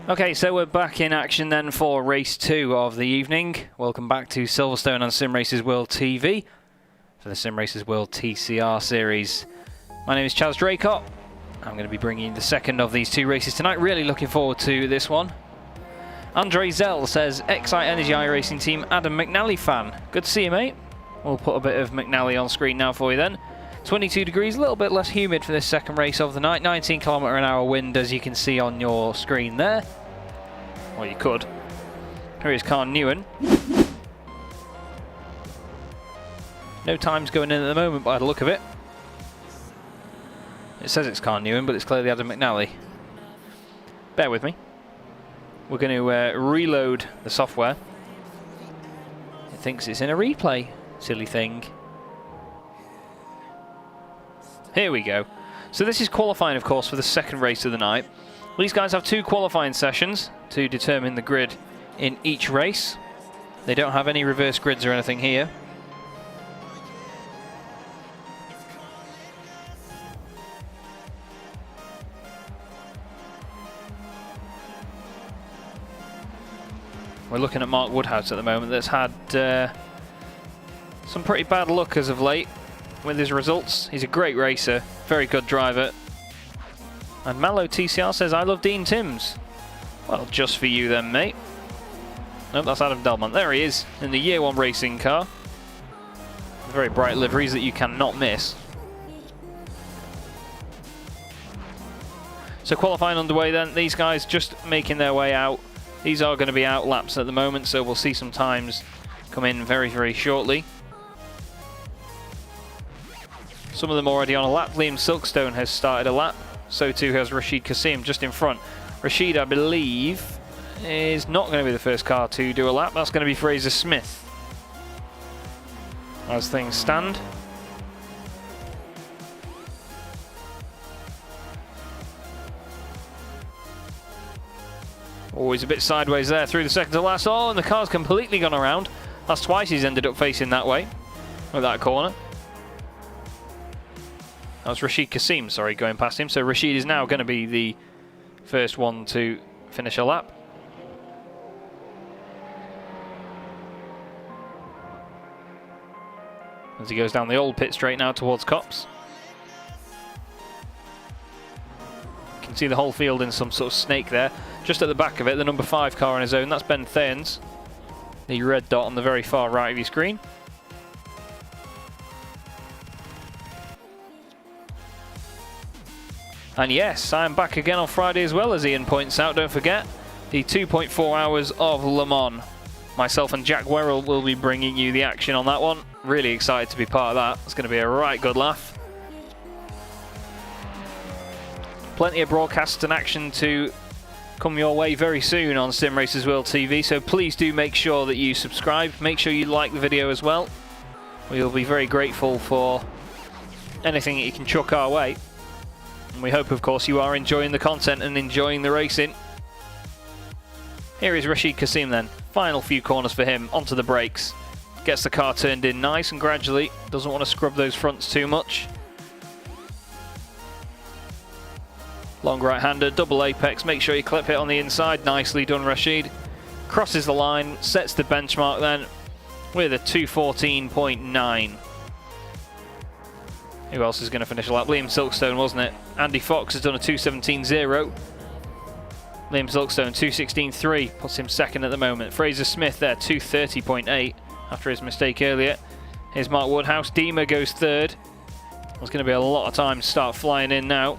Okay, so we're back in action then for race 2 of the evening. Welcome back to Silverstone on Simracersworld TV for the Simracersworld TCR series. My name is Chaz Draycott. I'm going to be bringing you the second of these 2 races tonight. Really looking forward to this one. Andre Zell says, Excite Energy iRacing Team Adam McNally fan. Good to see you, mate. We'll put a bit of McNally on screen now for you then. 22 degrees, a little bit less humid for this second race of the night. 19 km/h wind, as you can see on your screen there. Well, you could. Here is Carl Newen. No times going in at the moment by the look of it. It says it's Carl Newen, but it's clearly Adam McNally. Bear with me. We're going to reload the software. It thinks it's in a replay. Silly thing. Here we go. So this is qualifying, of course, for the second race of the night. These guys have 2 qualifying sessions to determine the grid in each race. They don't have any reverse grids or anything here. We're looking at Mark Woodhouse at the moment. That's had some pretty bad luck as of late with his results. He's a great racer, very good driver. And Mallow TCR says, I love Dean Timms. Well, just for you then, mate. Nope, that's Adam Delmont. There he is, in the Year 1 racing car. Very bright liveries that you cannot miss. So qualifying underway then. These guys just making their way out. These are going to be out laps at the moment, so we'll see some times come in very, very shortly. Some of them already on a lap. Liam Silverstone has started a lap. So too has Rashid Kasim just in front. Rashid, I believe, is not going to be the first car to do a lap. That's going to be Fraser Smith. As things stand. Always a bit sideways there through the second to last. Oh, and the car's completely gone around. That's twice he's ended up facing that way with that corner. That was Rashid Kasim, sorry, going past him. So Rashid is now going to be the first one to finish a lap. As he goes down the old pit straight now towards Copse. You can see the whole field in some sort of snake there. Just at the back of it, the number 5 car on his own, that's Ben Thairns. The red dot on the very far right of your screen. And yes, I'm back again on Friday as well, as Ian points out. Don't forget, the 2.4 hours of Le Mans. Myself and Jack Werrell will be bringing you the action on that one. Really excited to be part of that. It's going to be a right good laugh. Plenty of broadcasts and action to come your way very soon on Simracersworld TV, so please do make sure that you subscribe. Make sure you like the video as well. We'll be very grateful for anything that you can chuck our way. And we hope, of course, you are enjoying the content and enjoying the racing. Here is Rashid Kasim then. Final few corners for him. Onto the brakes. Gets the car turned in nice and gradually. Doesn't want to scrub those fronts too much. Long right-hander, double apex. Make sure you clip it on the inside. Nicely done, Rashid. Crosses the line. Sets the benchmark then with a 2:14.9. Who else is going to finish a lap? Liam Silverstone, wasn't it? Andy Fox has done a 2:17.0. Liam Silverstone, 2:16.3, puts him second at the moment. Fraser Smith there, 2:30.8 after his mistake earlier. Here's Mark Woodhouse. Dima goes third. There's going to be a lot of time to start flying in now.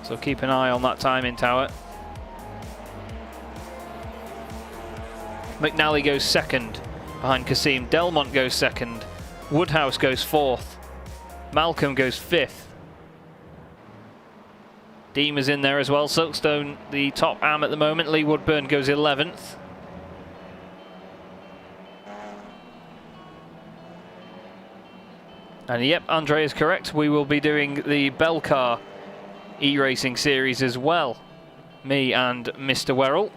So keep an eye on that timing tower. McNally goes second behind Kasim. Delmont goes second. Woodhouse goes fourth. Malcolm goes fifth. Deema's in there as well. Silverstone, the top am at the moment. Lee Woodburn goes 11th. And yep, Andre is correct. We will be doing the Belcar e-racing series as well. Me and Mr. Werrell.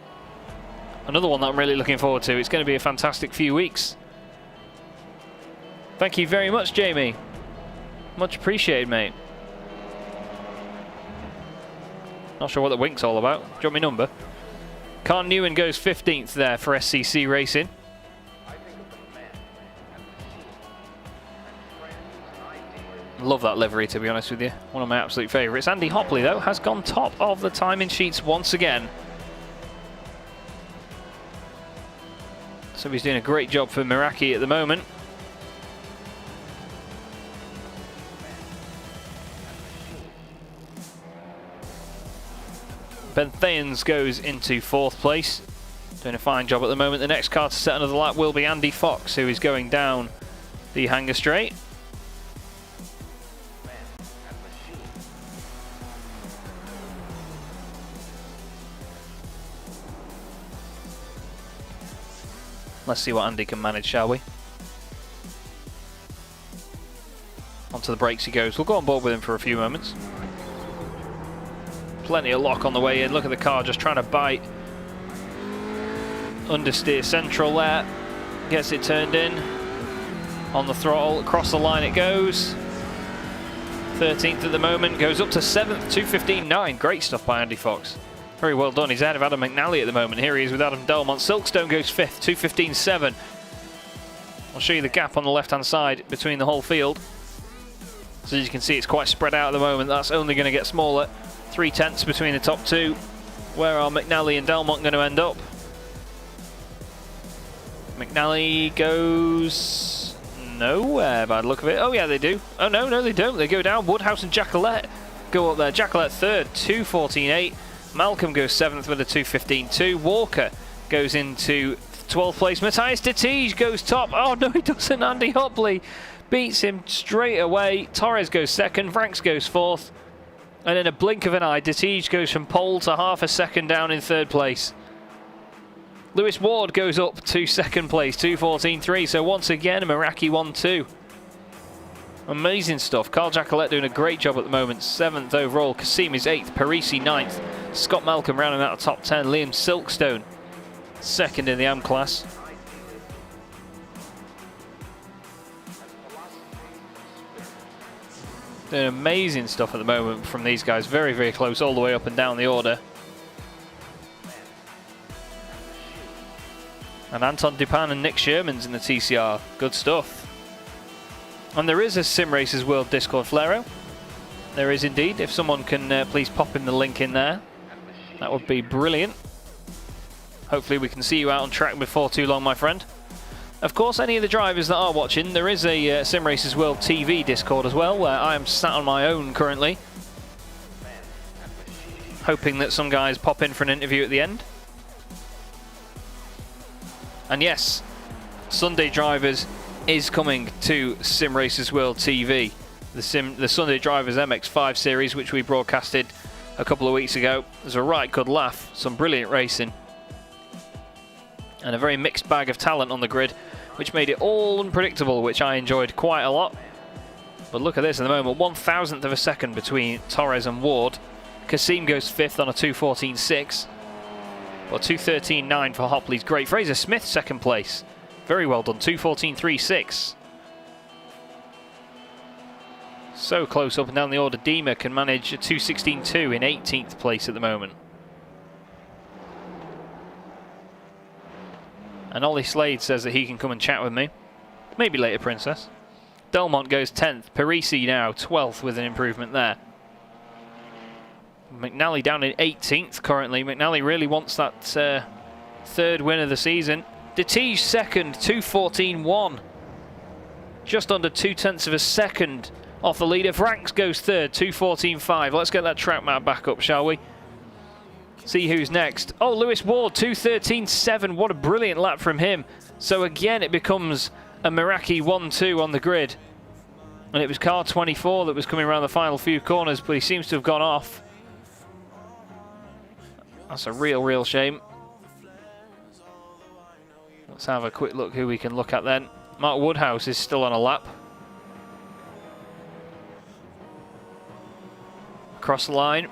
Another one that I'm really looking forward to. It's going to be a fantastic few weeks. Thank you very much, Jamie. Much appreciated, mate. Not sure what the wink's all about. Do you want my number? Carl Newen goes 15th there for SCC Racing. Love that livery, to be honest with you. One of my absolute favourites. Andy Hopley, though, has gone top of the timing sheets once again. So he's doing a great job for Meraki at the moment. Ben Thayens goes into 4th place. Doing a fine job at the moment. The next car to set another lap will be Andy Fox, who is going down the Hanger Straight. Let's see what Andy can manage, shall we? Onto the brakes he goes. We'll go on board with him for a few moments. Plenty of lock on the way in. Look at the car just trying to bite. Understeer central there. Gets it turned in. On the throttle. Across the line it goes. 13th at the moment. Goes up to 7th. 2:15.9. Great stuff by Andy Fox. Very well done. He's ahead of Adam McNally at the moment. Here he is with Adam Delmont. Silverstone goes 5th, 2:15.7. I'll show you the gap on the left-hand side between the whole field. So as you can see, it's quite spread out at the moment. That's only going to get smaller. 3/10 between the top two. Where are McNally and Delmont going to end up? McNally goes nowhere by the look of it. Oh yeah, they do. Oh no, they don't. They go down. Woodhouse and Jacqueline go up there. Jacqueline 3rd, 2:14.8. Malcolm goes 7th with a 2:15.2. Walker goes into 12th place. Matthias de Tige goes top. Oh no, he doesn't. Andy Hopley beats him straight away. Torres goes 2nd. Franks goes 4th. And in a blink of an eye, de Tige goes from pole to half a second down in 3rd place. Lewis Ward goes up to 2nd place, 2:14.3. So once again, Meraki 1-2. Amazing stuff. Carl Jacqueline doing a great job at the moment. 7th overall. Kasim is 8th. Parisi 9th. Scott Malcolm rounding out the top 10. Liam Silkstone 2nd in the AM class. Doing amazing stuff at the moment from these guys. Very, very close all the way up and down the order. And Anton Dupin and Nick Sherman's in the TCR. Good stuff. And there is a Simracersworld Discord Flaro. There is indeed. If someone can please pop in the link in there, that would be brilliant. Hopefully we can see you out on track before too long, my friend. Of course, any of the drivers that are watching, there is a Simracersworld TV Discord as well, where I am sat on my own currently. Hoping that some guys pop in for an interview at the end. And yes, Sunday Drivers is coming to Simracersworld TV. The Sunday Drivers MX5 series, which we broadcasted a couple of weeks ago. It was a right good laugh, some brilliant racing. And a very mixed bag of talent on the grid, which made it all unpredictable, which I enjoyed quite a lot. But look at this at the moment, 1,000th of a second between Torres and Ward. Kasim goes 5th on a 2:14.6. Well, 2:13.9 for Hopley's great. Fraser Smith 2nd place. Very well done, 2:14.36. So close up and down the order. Dima can manage a 2:16.2 in 18th place at the moment. And Ollie Slade says that he can come and chat with me. Maybe later, Princess. Delmont goes 10th. Parisi now 12th with an improvement there. McNally down in 18th currently. McNally really wants that 3rd win of the season. De Tige 2nd, 2:14.1. Just under 0.2 of a second off the leader. Franks goes 3rd, 2:14.5. Let's get that track map back up, shall we? See who's next. Oh, Lewis Ward, 2:13.7. What a brilliant lap from him. So again, it becomes a Meraki 1-2 on the grid. And it was car 24 that was coming around the final few corners, but he seems to have gone off. That's a real shame. Let's have a quick look who we can look at then. Mark Woodhouse is still on a lap. Across the line.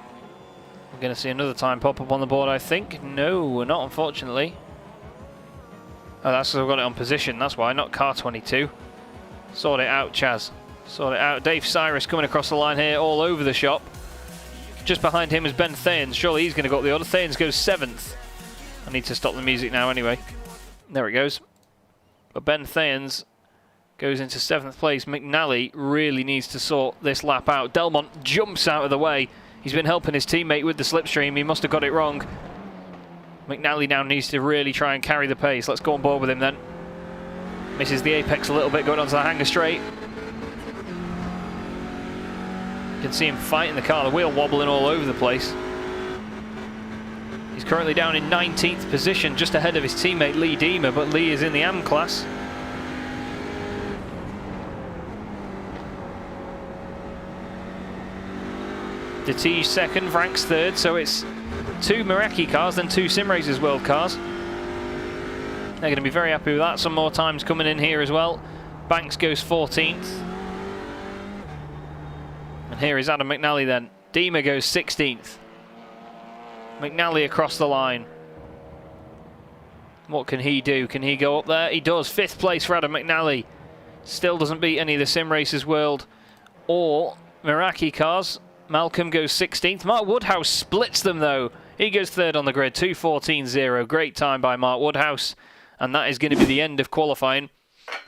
We're going to see another time pop up on the board, I think. No, we're not, unfortunately. Oh, that's because I've got it on position. That's why, not car 22. Sort it out, Chaz. Sort it out. Dave Cyrus coming across the line here, all over the shop. Just behind him is Ben Thayens. Surely he's going to go up the order. Thayens goes 7th. I need to stop the music now anyway. There it goes. But Ben Thayens goes into 7th place. McNally really needs to sort this lap out. Delmont jumps out of the way. He's been helping his teammate with the slipstream. He must have got it wrong. McNally now needs to really try and carry the pace. Let's go on board with him then. Misses the apex a little bit going onto the hanger straight. You can see him fighting the car, the wheel wobbling all over the place. He's currently down in 19th position, just ahead of his teammate Lee Deemer, but Lee is in the AM class. Detige second, Franks third, so it's 2 Meraki cars, then 2 Simracersworld cars. They're going to be very happy with that. Some more times coming in here as well. Banks goes 14th. And here is Adam McNally then. Deemer goes 16th. McNally across the line. What can he do? Can he go up there? He does. 5th place for Adam McNally. Still doesn't beat any of the Simracersworld or Meraki cars. Malcolm goes 16th. Mark Woodhouse splits them though. He goes 3rd on the grid. 2:14.0. Great time by Mark Woodhouse. And that is going to be the end of qualifying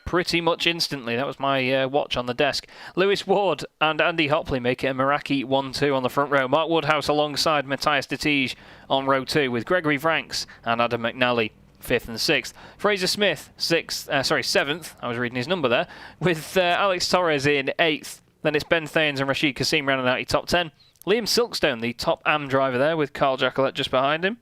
pretty much instantly. That was my watch on the desk. Lewis Ward and Andy Hopley make it a Meraki 1-2 on the front row. Mark Woodhouse alongside Matthias Detige on row 2 with Gregory Franks and Adam McNally 5th and 6th. Fraser Smith 7th. I was reading his number there. With Alex Torres in 8th. Then it's Ben Thayens and Rashid Kassim rounding out your top 10. Liam Silkstone, the top AM driver there, with Carl Jacquelet just behind him.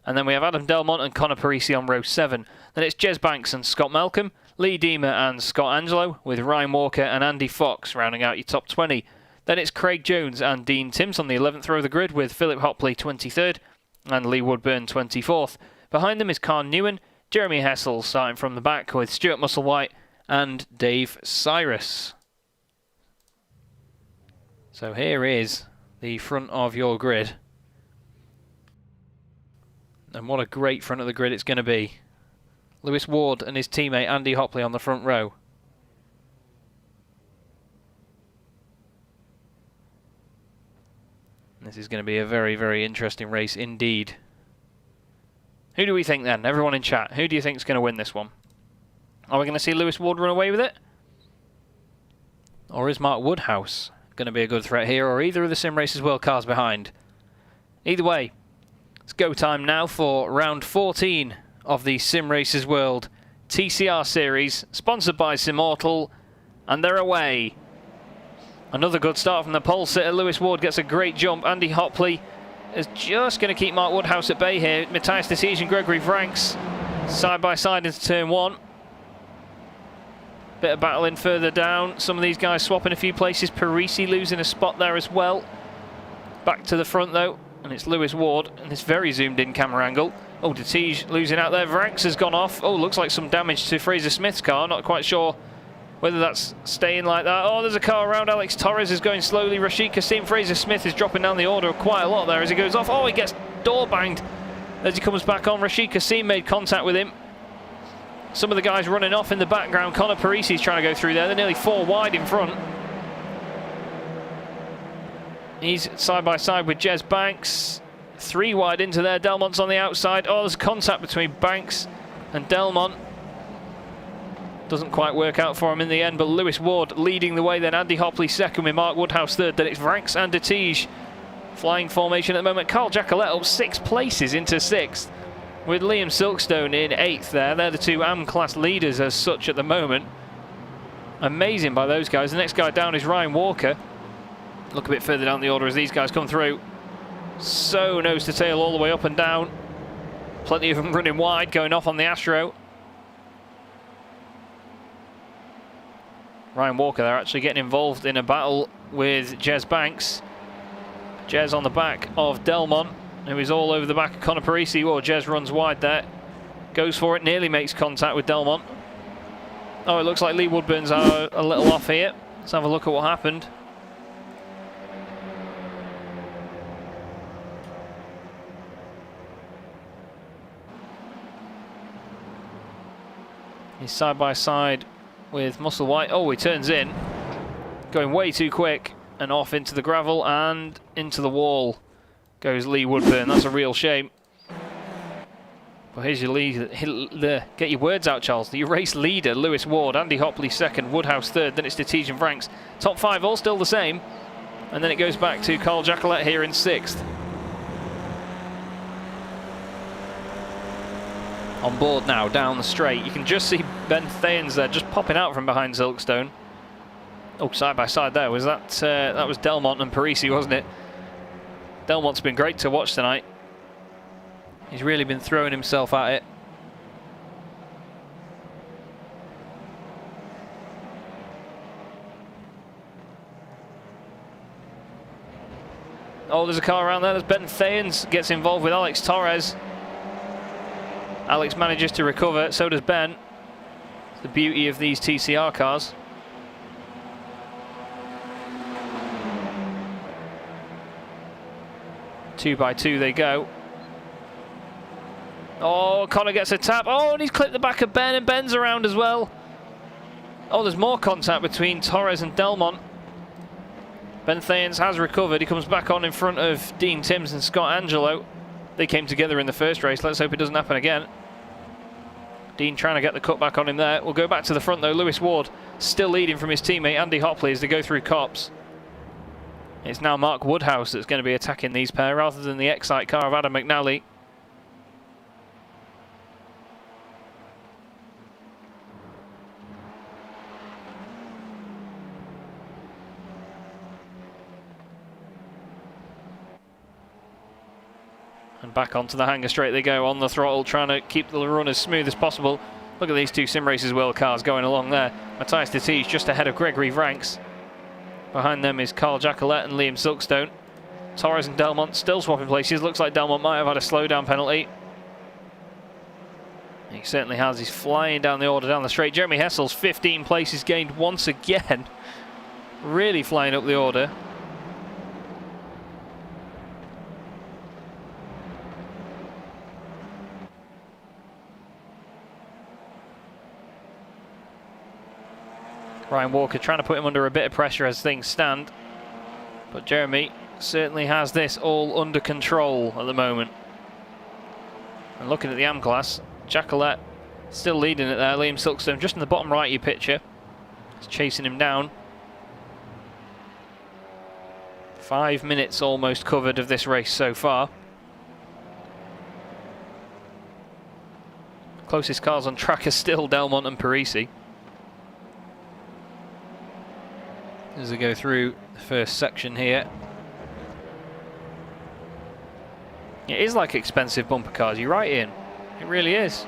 And then we have Adam Delmont and Connor Parisi on row 7. Then it's Jez Banks and Scott Malcolm, Lee Deemer and Scott Angelo, with Ryan Walker and Andy Fox rounding out your top 20. Then it's Craig Jones and Dean Timms on the 11th row of the grid, with Philip Hopley 23rd and Lee Woodburn 24th. Behind them is Carn Newen, Jeremy Hessel starting from the back with Stuart Musselwhite and Dave Cyrus. So here is the front of your grid. And what a great front of the grid it's going to be. Lewis Ward and his teammate Andy Hopley on the front row. This is going to be a very, very interesting race indeed. Who do we think then? Everyone in chat, who do you think is going to win this one? Are we going to see Lewis Ward run away with it? Or is Mark Woodhouse going to be a good threat here, or either of the Simracersworld cars behind? Either way, it's go time now for round 14 of the Simracersworld TCR series, sponsored by Simortal, and they're away. Another good start from the pole sitter. Lewis Ward gets a great jump. Andy Hopley is just going to keep Mark Woodhouse at bay here. Matthias Detige and Gregory Franks side by side into turn 1. Bit of battling further down. Some of these guys swapping a few places. Parisi losing a spot there as well. Back to the front though, and it's Lewis Ward in this very zoomed in camera angle. Oh, Detige losing out there. Franks has gone off. Oh, looks like some damage to Fraser Smith's car. Not quite sure whether that's staying like that. Oh, there's a car around. Alex Torres is going slowly. Rashid Kassim. Fraser Smith is dropping down the order quite a lot there as he goes off. Oh, he gets door banged as he comes back on. Rashid Kassim made contact with him. Some of the guys running off in the background. Connor Parisi is trying to go through there. They're nearly 4 wide in front. He's side by side with Jez Banks. 3 wide into there. Delmont's on the outside. Oh, there's contact between Banks and Delmont. Doesn't quite work out for him in the end, but Lewis Ward leading the way. Then Andy Hopley second with Mark Woodhouse third. Then it's Franks and Detige flying formation at the moment. Carl Jacquelet up 6 places into 6th with Liam Silkstone in 8th there. They're the 2 AM class leaders as such at the moment. Amazing by those guys. The next guy down is Ryan Walker. Look a bit further down the order as these guys come through. So nose to tail all the way up and down. Plenty of them running wide, going off on the Astro. Ryan Walker there actually getting involved in a battle with Jez Banks. Jez on the back of Delmont, who is all over the back of Connor Parisi. Oh, Jez runs wide there. Goes for it, nearly makes contact with Delmont. Oh, it looks like Lee Woodburn's a little off here. Let's have a look at what happened. He's side by side with Musselwhite. Oh, he turns in. Going way too quick and off into the gravel and into the wall goes Lee Woodburn. That's a real shame. Well, here's your lead. Get your words out, Charles. The race leader, Lewis Ward. Andy Hopley second. Woodhouse third. Then it's Detesian Franks. Top 5 all still the same. And then it goes back to Carl Jacquelet here in 6th. On board now, down the straight. You can just see Ben Thayens there just popping out from behind Silverstone. Oh, side by side there. Was that was Delmont and Parisi, wasn't it? Delmont's been great to watch tonight. He's really been throwing himself at it. Oh, there's a car around there. There's Ben Thayens, gets involved with Alex Torres. Alex manages to recover, so does Ben. It's the beauty of these TCR cars. Two by two they go. Oh, Connor gets a tap. Oh, and he's clipped the back of Ben, and Ben's around as well. Oh, there's more contact between Torres and Delmont. Ben Thayens has recovered. He comes back on in front of Dean Timms and Scott Angelo. They came together in the first race. Let's hope it doesn't happen again. Dean trying to get the cut back on him there. We'll go back to the front though. Lewis Ward still leading from his teammate Andy Hopley as they go through Copse. It's now Mark Woodhouse that's going to be attacking these pair rather than the Excite car of Adam McNally. And back onto the hanger straight they go, on the throttle, trying to keep the run as smooth as possible. Look at these two Simracersworld cars going along there. Matthias de Tige just ahead of Gregory Franks. Behind them is Carl Jacquelet and Liam Silkstone. Torres and Delmont still swapping places. Looks like Delmont might have had a slowdown penalty. He certainly has. He's flying down the order, down the straight. Jeremy Hessel's 15 places gained once again. Really flying up the order. Ryan Walker trying to put him under a bit of pressure as things stand. But Jeremy certainly has this all under control at the moment. And looking at the AM class, Jacquelet still leading it there. Liam Silkstone just in the bottom right of your picture. He's chasing him down. 5 minutes almost covered of this race so far. Closest cars on track are still Delmont and Parisi. As they go through the first section here. It is like expensive bumper cars, you're right, Ian. It really is.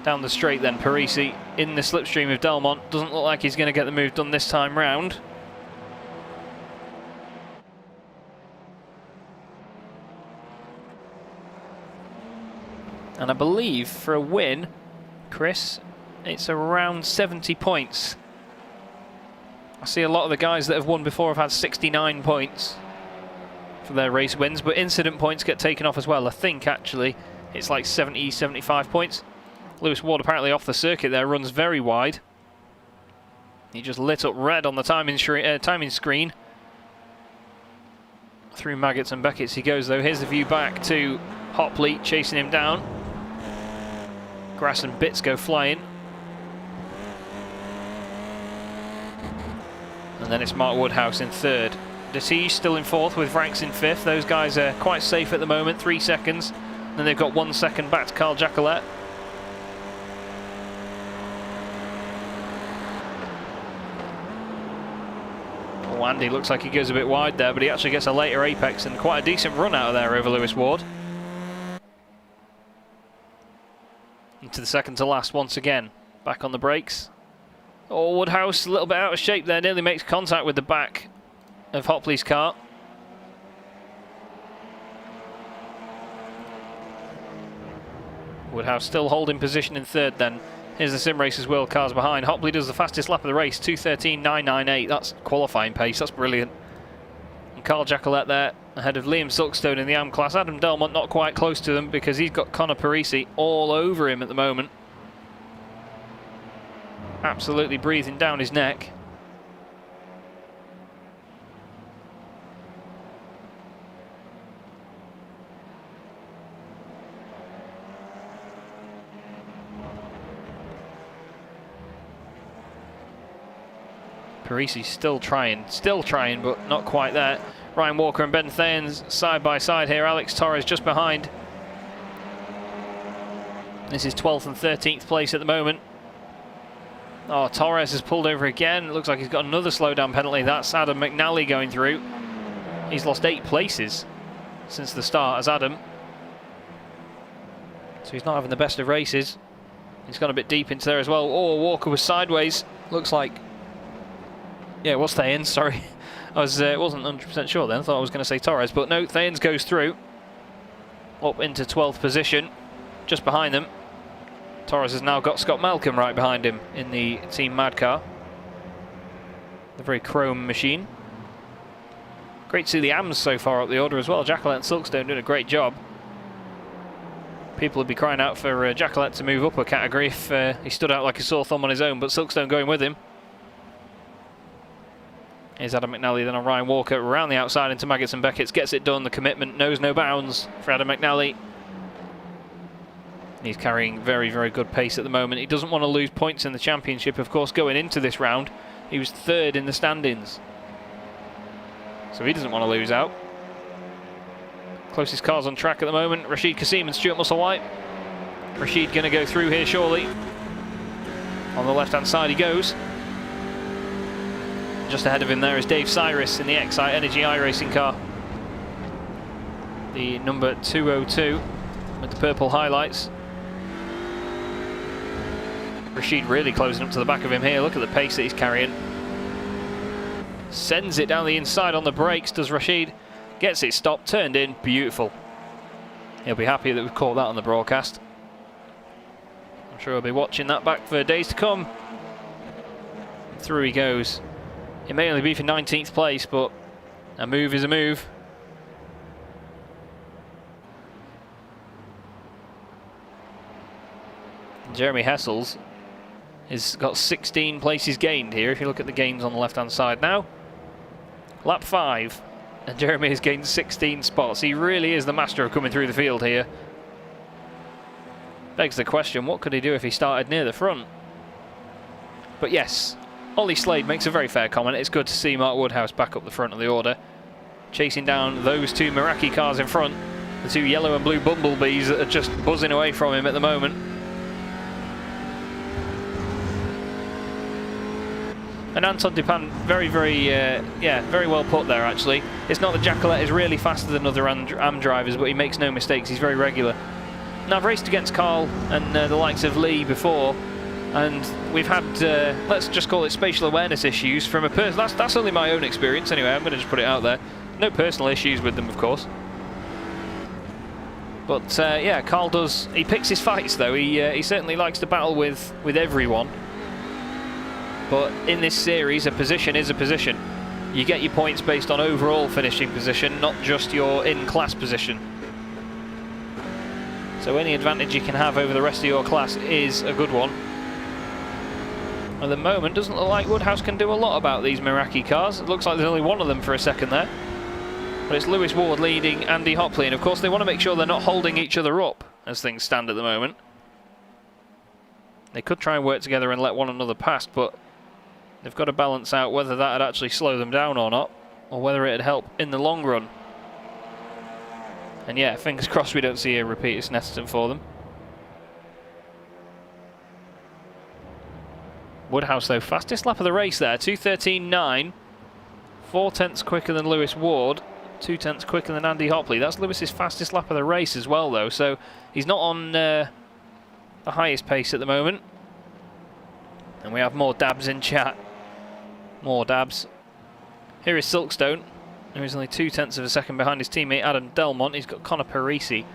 Down the straight then, Parisi in the slipstream of Delmont. Doesn't look like he's going to get the move done this time round. And I believe for a win, Chris, it's around 70 points. I see a lot of the guys that have won before have had 69 points for their race wins, but incident points get taken off as well. I think actually it's like 70, 75 points. Lewis Ward apparently off the circuit there, runs very wide. He just lit up red on the timing screen. Through Maggots and Beckett's he goes though. Here's the view back to Hopley chasing him down. Grass and bits go flying. And then it's Mark Woodhouse in third. de Tige still in fourth with Franks in fifth. Those guys are quite safe at the moment, 3 seconds. Then they've got 1 second back to Carl Jacquelet. Oh, Andy looks like he goes a bit wide there, but he actually gets a later apex and quite a decent run out of there over Lewis Ward. Into the second to last once again. Back on the brakes. Oh, Woodhouse a little bit out of shape there, nearly makes contact with the back of Hopley's car. Woodhouse still holding position in third then. Here's the Simracersworld cars behind. Hopley does the fastest lap of the race, 2:13.998. That's qualifying pace, that's brilliant. And Carl Jacquelet there, ahead of Liam Silkstone in the AM class. Adam Delmont not quite close to them because he's got Connor Parisi all over him at the moment. Absolutely breathing down his neck. Parisi's still trying, but not quite there. Ryan Walker and Ben Thayens side by side here. Alex Torres just behind. This is 12th and 13th place at the moment. Oh, Torres has pulled over again. It looks like he's got another slowdown penalty. That's Adam McNally going through. He's lost 8 places since the start as Adam. So he's not having the best of races. He's gone a bit deep into there as well. Oh, Walker was sideways. Looks like... yeah, it was Thayens, sorry. I wasn't 100% sure then. I thought I was going to say Torres. But no, Thayens goes through. Up into 12th position. Just behind them. Torres has now got Scott Malcolm right behind him in the Team Mad car. The very chrome machine. Great to see the AMs so far up the order as well. Jacqueline and Silverstone doing a great job. People would be crying out for Jacqueline to move up a category if he stood out like a sore thumb on his own, but Silverstone going with him. Here's Adam McNally, then on Ryan Walker, around the outside into Maggots and Beckett's, gets it done. The commitment knows no bounds for Adam McNally. He's carrying very, very good pace at the moment. He doesn't want to lose points in the championship, of course, going into this round. He was 3rd in the standings. So he doesn't want to lose out. Closest cars on track at the moment, Rashid Kassim and Stuart Musselwhite. Rashid going to go through here surely. On the left-hand side he goes. Just ahead of him there is Dave Cyrus in the Excite Energy iRacing car. The number 202 with the purple highlights. Rashid really closing up to the back of him here. Look at the pace that he's carrying. Sends it down the inside on the brakes, does Rashid. Gets it stopped, turned in, beautiful. He'll be happy that we've caught that on the broadcast. I'm sure he'll be watching that back for days to come. Through he goes. It may only be for 19th place, but a move is a move. Jeremy Hessels has got 16 places gained here, if you look at the gains on the left-hand side now. Lap 5, and Jeremy has gained 16 spots. He really is the master of coming through the field here. Begs the question, what could he do if he started near the front? But yes, Ollie Slade makes a very fair comment. It's good to see Mark Woodhouse back up the front of the order, chasing down those 2 Meraki cars in front, the 2 yellow and blue bumblebees that are just buzzing away from him at the moment. And Anton Dupin, very well put there actually. It's not that Jacqueline is really faster than other AM drivers, but he makes no mistakes, he's very regular. Now I've raced against Carl and the likes of Lee before, and we've had, let's just call it spatial awareness issues from a person. That's only my own experience anyway, I'm going to just put it out there. No personal issues with them, of course. But yeah, Carl does, he picks his fights though, he certainly likes to battle with everyone. But in this series, a position is a position. You get your points based on overall finishing position, not just your in-class position. So any advantage you can have over the rest of your class is a good one. At the moment, doesn't look like Woodhouse can do a lot about these Meraki cars. It looks like there's only one of them for a second there. But it's Lewis Ward leading Andy Hopley, and of course they want to make sure they're not holding each other up as things stand at the moment. They could try and work together and let one another pass, but they've got to balance out whether that would actually slow them down or not, or whether it would help in the long run. And yeah, fingers crossed we don't see a repeat of Snetterton for them. Woodhouse though, fastest lap of the race there, 2:13.9. 4 tenths quicker than Lewis Ward, 2 tenths quicker than Andy Hopley. That's Lewis's fastest lap of the race as well though, so he's not on the highest pace at the moment. And we have more dabs in chat. More dabs. Here is Silverstone, who is only 2 tenths of a second behind his teammate Adam Delmont. He's got Connor Parisi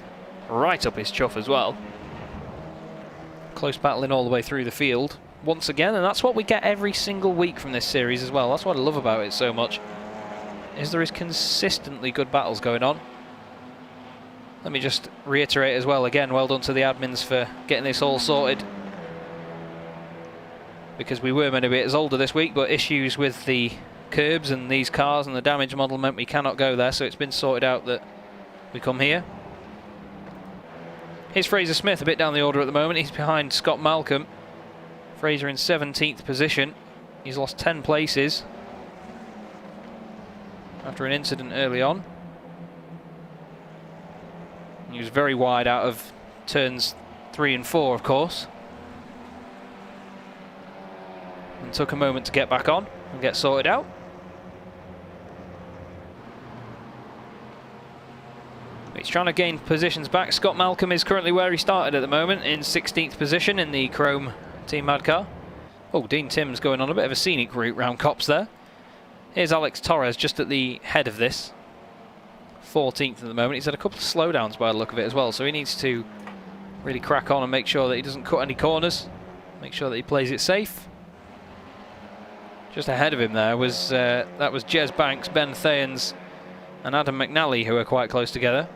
right up his chuff as well. Close battling all the way through the field once again, and that's what we get every single week from this series as well. That's what I love about it so much, is there is consistently good battles going on. Let me just reiterate as well, again, well done to the admins for getting this all sorted, because we were meant to be as older this week, but issues with the curbs and these cars and the damage model meant we cannot go there, so it's been sorted out that we come here. Here's Fraser Smith a bit down the order at the moment. He's behind Scott Malcolm. Fraser in 17th position. He's lost 10 places after an incident early on. He was very wide out of turns 3 and 4, of course. And took a moment to get back on and get sorted out. He's trying to gain positions back. Scott Malcolm is currently where he started at the moment, in 16th position in the Chrome Team Mad car. Oh, Dean Timms going on a bit of a scenic route round Copse there. Here's Alex Torres just at the head of this. 14th at the moment. He's had a couple of slowdowns by the look of it as well, so he needs to really crack on and make sure that he doesn't cut any corners. Make sure that he plays it safe. Just ahead of him there was that was Jez Banks, Ben Thayens and Adam McNally, who are quite close together.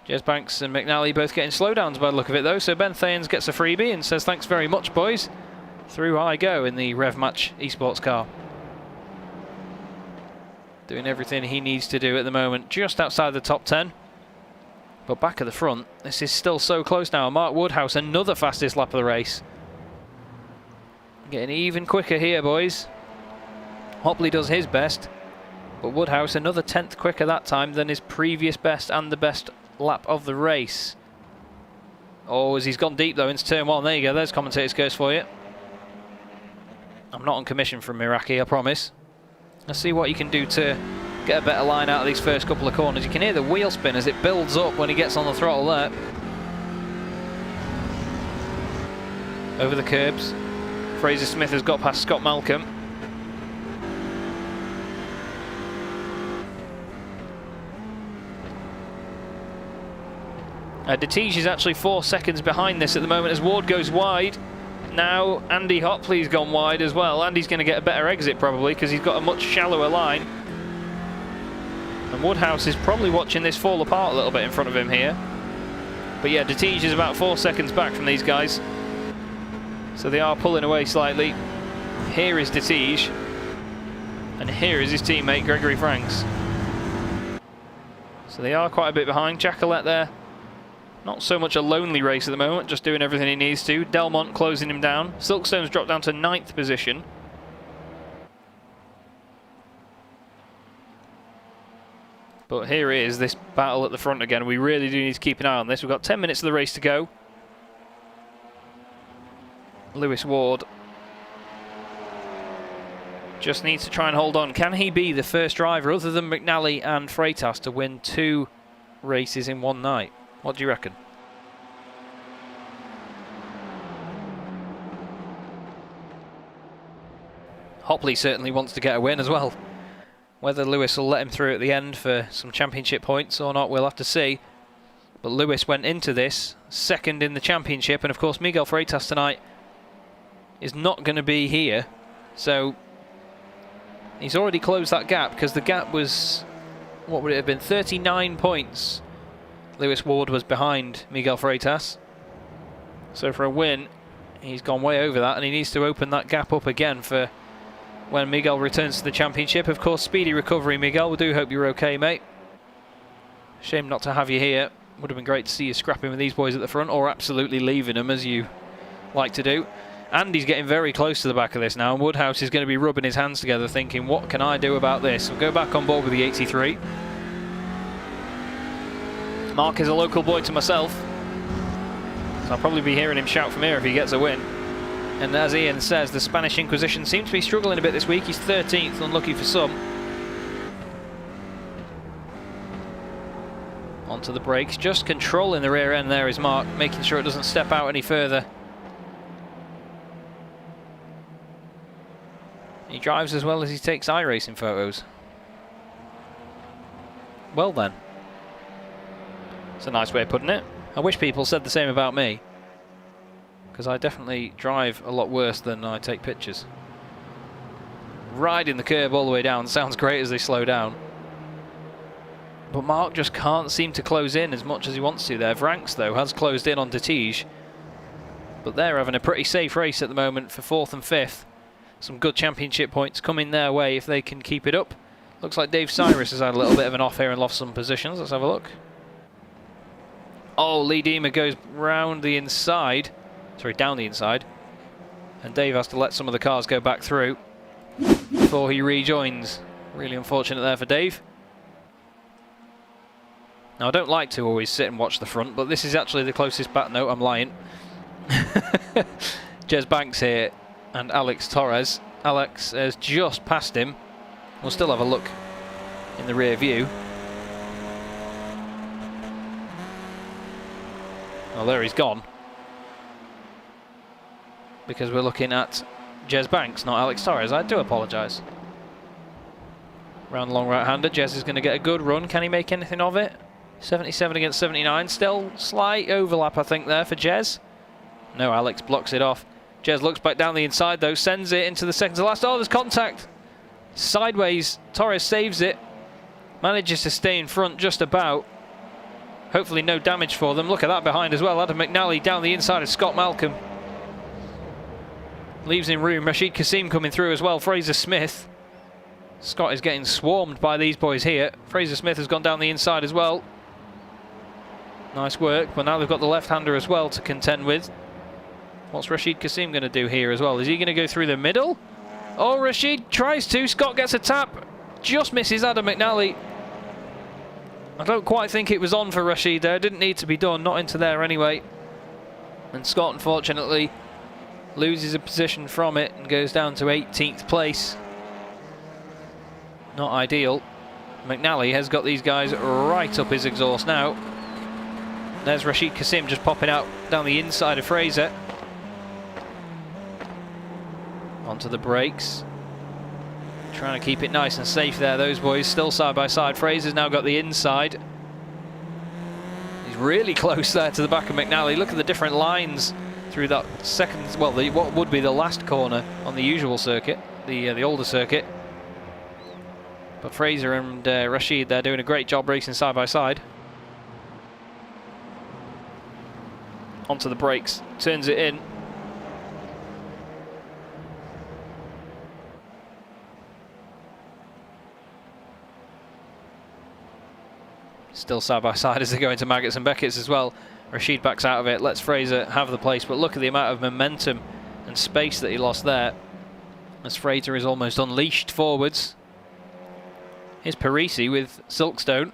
Jez Banks and McNally both getting slowdowns by the look of it though, so Ben Thayens gets a freebie and says thanks very much boys. Through I go in the Rev Match esports car. Doing everything he needs to do at the moment, just outside the top 10. But back at the front, this is still so close now. Mark Woodhouse, another fastest lap of the race. Getting even quicker here, boys. Hopley does his best, but Woodhouse another 10th quicker that time than his previous best and the best lap of the race. Oh, as he's gone deep though into turn 1. There you go, there's commentator's curse for you. I'm not on commission from Miraki, I promise. Let's see what you can do to get a better line out of these first couple of corners. You can hear the wheel spin as it builds up when he gets on the throttle there. Over the curbs. Fraser Smith has got past Scott Malcolm. Detige is actually 4 seconds behind this at the moment as Ward goes wide. Now Andy Hopley's gone wide as well. Andy's going to get a better exit probably because he's got a much shallower line. And Woodhouse is probably watching this fall apart a little bit in front of him here. But yeah, Detige is about 4 seconds back from these guys. So they are pulling away slightly. Here is Detige. And here is his teammate Gregory Franks. So they are quite a bit behind. Jackalette there. Not so much a lonely race at the moment, just doing everything he needs to. Delmont closing him down. Silkstone's dropped down to 9th position. But here is this battle at the front again. We really do need to keep an eye on this. We've got 10 minutes of the race to go. Lewis Ward just needs to try and hold on. Can he be the first driver other than McNally and Freitas to win 2 races in one night? What do you reckon? Hopley certainly wants to get a win as well. Whether Lewis will let him through at the end for some championship points or not, we'll have to see. But Lewis went into this second in the championship, and of course Miguel Freitas tonight is not going to be here. So he's already closed that gap, because the gap was, what would it have been, 39 points. Lewis Ward was behind Miguel Freitas. So for a win, he's gone way over that, and he needs to open that gap up again for when Miguel returns to the championship. Of course, speedy recovery, Miguel. We do hope you're okay, mate. Shame not to have you here. Would have been great to see you scrapping with these boys at the front, or absolutely leaving them, as you like to do. Andy's getting very close to the back of this now, and Woodhouse is going to be rubbing his hands together thinking, what can I do about this? We'll go back on board with the 83. Mark is a local boy to myself, so I'll probably be hearing him shout from here if he gets a win. And as Ian says, the Spanish Inquisition seems to be struggling a bit this week. He's 13th, unlucky for some. Onto the brakes, just controlling the rear end there is Mark, making sure it doesn't step out any further. He drives as well as he takes iRacing photos. Well then. It's a nice way of putting it. I wish people said the same about me, because I definitely drive a lot worse than I take pictures. Riding the curb all the way down sounds great as they slow down. But Mark just can't seem to close in as much as he wants to there. Vranks, though, has closed in on Detige. But they're having a pretty safe race at the moment for 4th and 5th. Some good championship points coming their way if they can keep it up. Looks like Dave Cyrus has had a little bit of an off here and lost some positions. Let's have a look. Oh, Lee Deemer goes round the inside. Sorry, down the inside. And Dave has to let some of the cars go back through before he rejoins. Really unfortunate there for Dave. Now, I don't like to always sit and watch the front, but this is actually the closest back. No, I'm lying. Jez Banks here and Alex Torres. Alex has just passed him. We'll still have a look in the rear view. Oh, there he's gone. Because we're looking at Jez Banks, not Alex Torres. I do apologise. Round long right-hander. Jez is going to get a good run. Can he make anything of it? 77 against 79. Still slight overlap, I think, there for Jez. No, Alex blocks it off. Jez looks back down the inside, though. Sends it into the second to last. Oh, there's contact. Sideways. Torres saves it. Manages to stay in front just about. Hopefully no damage for them. Look at that behind as well. Adam McNally down the inside of Scott Malcolm. Leaves in room. Rashid Kassim coming through as well. Fraser Smith. Scott is getting swarmed by these boys here. Fraser Smith has gone down the inside as well. Nice work, but now they've got the left-hander as well to contend with. What's Rashid Kassim going to do here as well? Is he going to go through the middle? Oh, Rashid tries to. Scott gets a tap. Just misses Adam McNally. I don't quite think it was on for Rashid there. Didn't need to be done. Not into there anyway. And Scott, unfortunately, loses a position from it and goes down to 18th place. Not ideal. McNally has got these guys right up his exhaust now. There's Rashid Kassim just popping out down the inside of Fraser. Onto the brakes. Trying to keep it nice and safe there, those boys still side by side. Fraser's now got the inside. He's really close there to the back of McNally. Look at the different lines through that second, well, what would be the last corner on the usual circuit, the older circuit. But Fraser and Rashid, they're doing a great job racing side by side. Onto the brakes, turns it in. Still side by side as they go into Maggots and Beckett's as well. Rashid backs out of it, lets Fraser have the place, but look at the amount of momentum and space that he lost there as Fraser is almost unleashed forwards. Here's Parisi with Silverstone.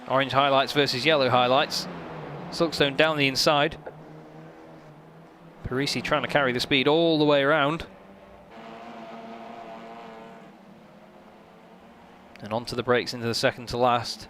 Orange highlights versus yellow highlights. Silverstone down the inside. Parisi trying to carry the speed all the way around. And onto the brakes into the second to last.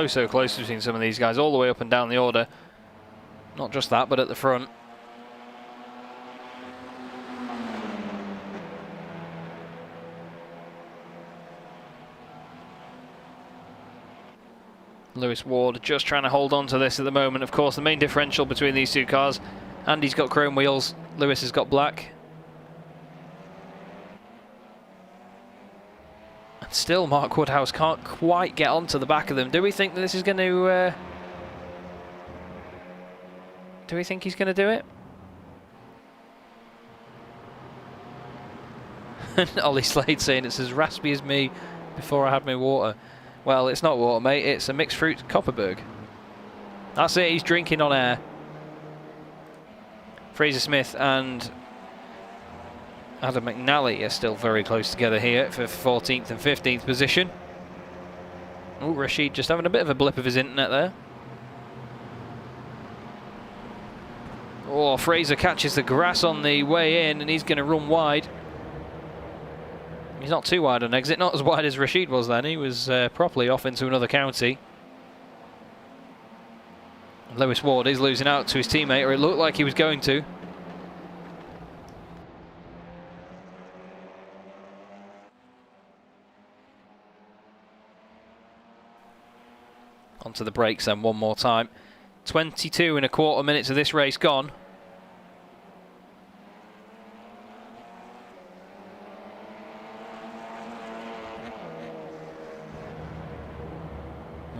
So close between some of these guys, all the way up and down the order. Not just that, but at the front. Lewis Ward just trying to hold on to this at the moment. Of course, the main differential between these two cars, Andy's got chrome wheels, Lewis has got black. Still, Mark Woodhouse can't quite get onto the back of them. Do we think that this is going to... do we think he's going to do it? And Ollie Slade saying it's as raspy as me before I had my water. Well, it's not water, mate. It's a mixed fruit Copperberg. That's it. He's drinking on air. Fraser Smith and Adam McNally are still very close together here for 14th and 15th position. Oh, Rashid just having a bit of a blip of his internet there. Oh, Fraser catches the grass on the way in and he's going to run wide. He's not too wide on exit, not as wide as Rashid was then. He was properly off into another county. Lewis Ward is losing out to his teammate, or it looked like he was going to. Onto the brakes then one more time. 22 and a quarter minutes of this race gone.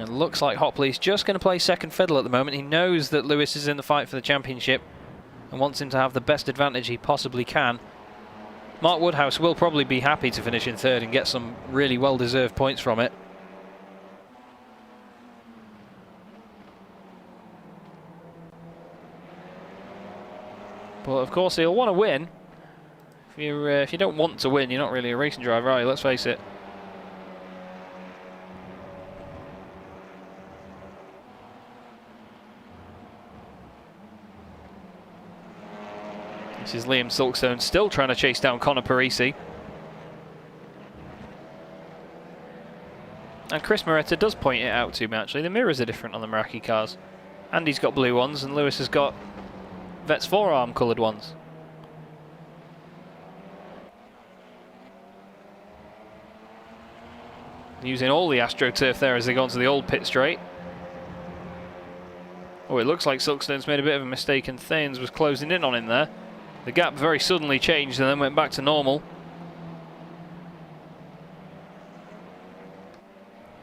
It looks like Hopley's just going to play second fiddle at the moment. He knows that Lewis is in the fight for the championship and wants him to have the best advantage he possibly can. Mark Woodhouse will probably be happy to finish in third and get some really well-deserved points from it. But of course he'll want to win. If you don't want to win, you're not really a racing driver, are you? Let's face it. This is Liam Silverstone still trying to chase down Connor Parisi. And Chris Moretta does point it out to me, actually. The mirrors are different on the Meraki cars. Andy's got blue ones and Lewis has got Vet's forearm coloured ones. Using all the AstroTurf there as they go onto the old pit straight. Oh, it looks like Silverstone's made a bit of a mistake and Thanes was closing in on him there. The gap very suddenly changed and then went back to normal.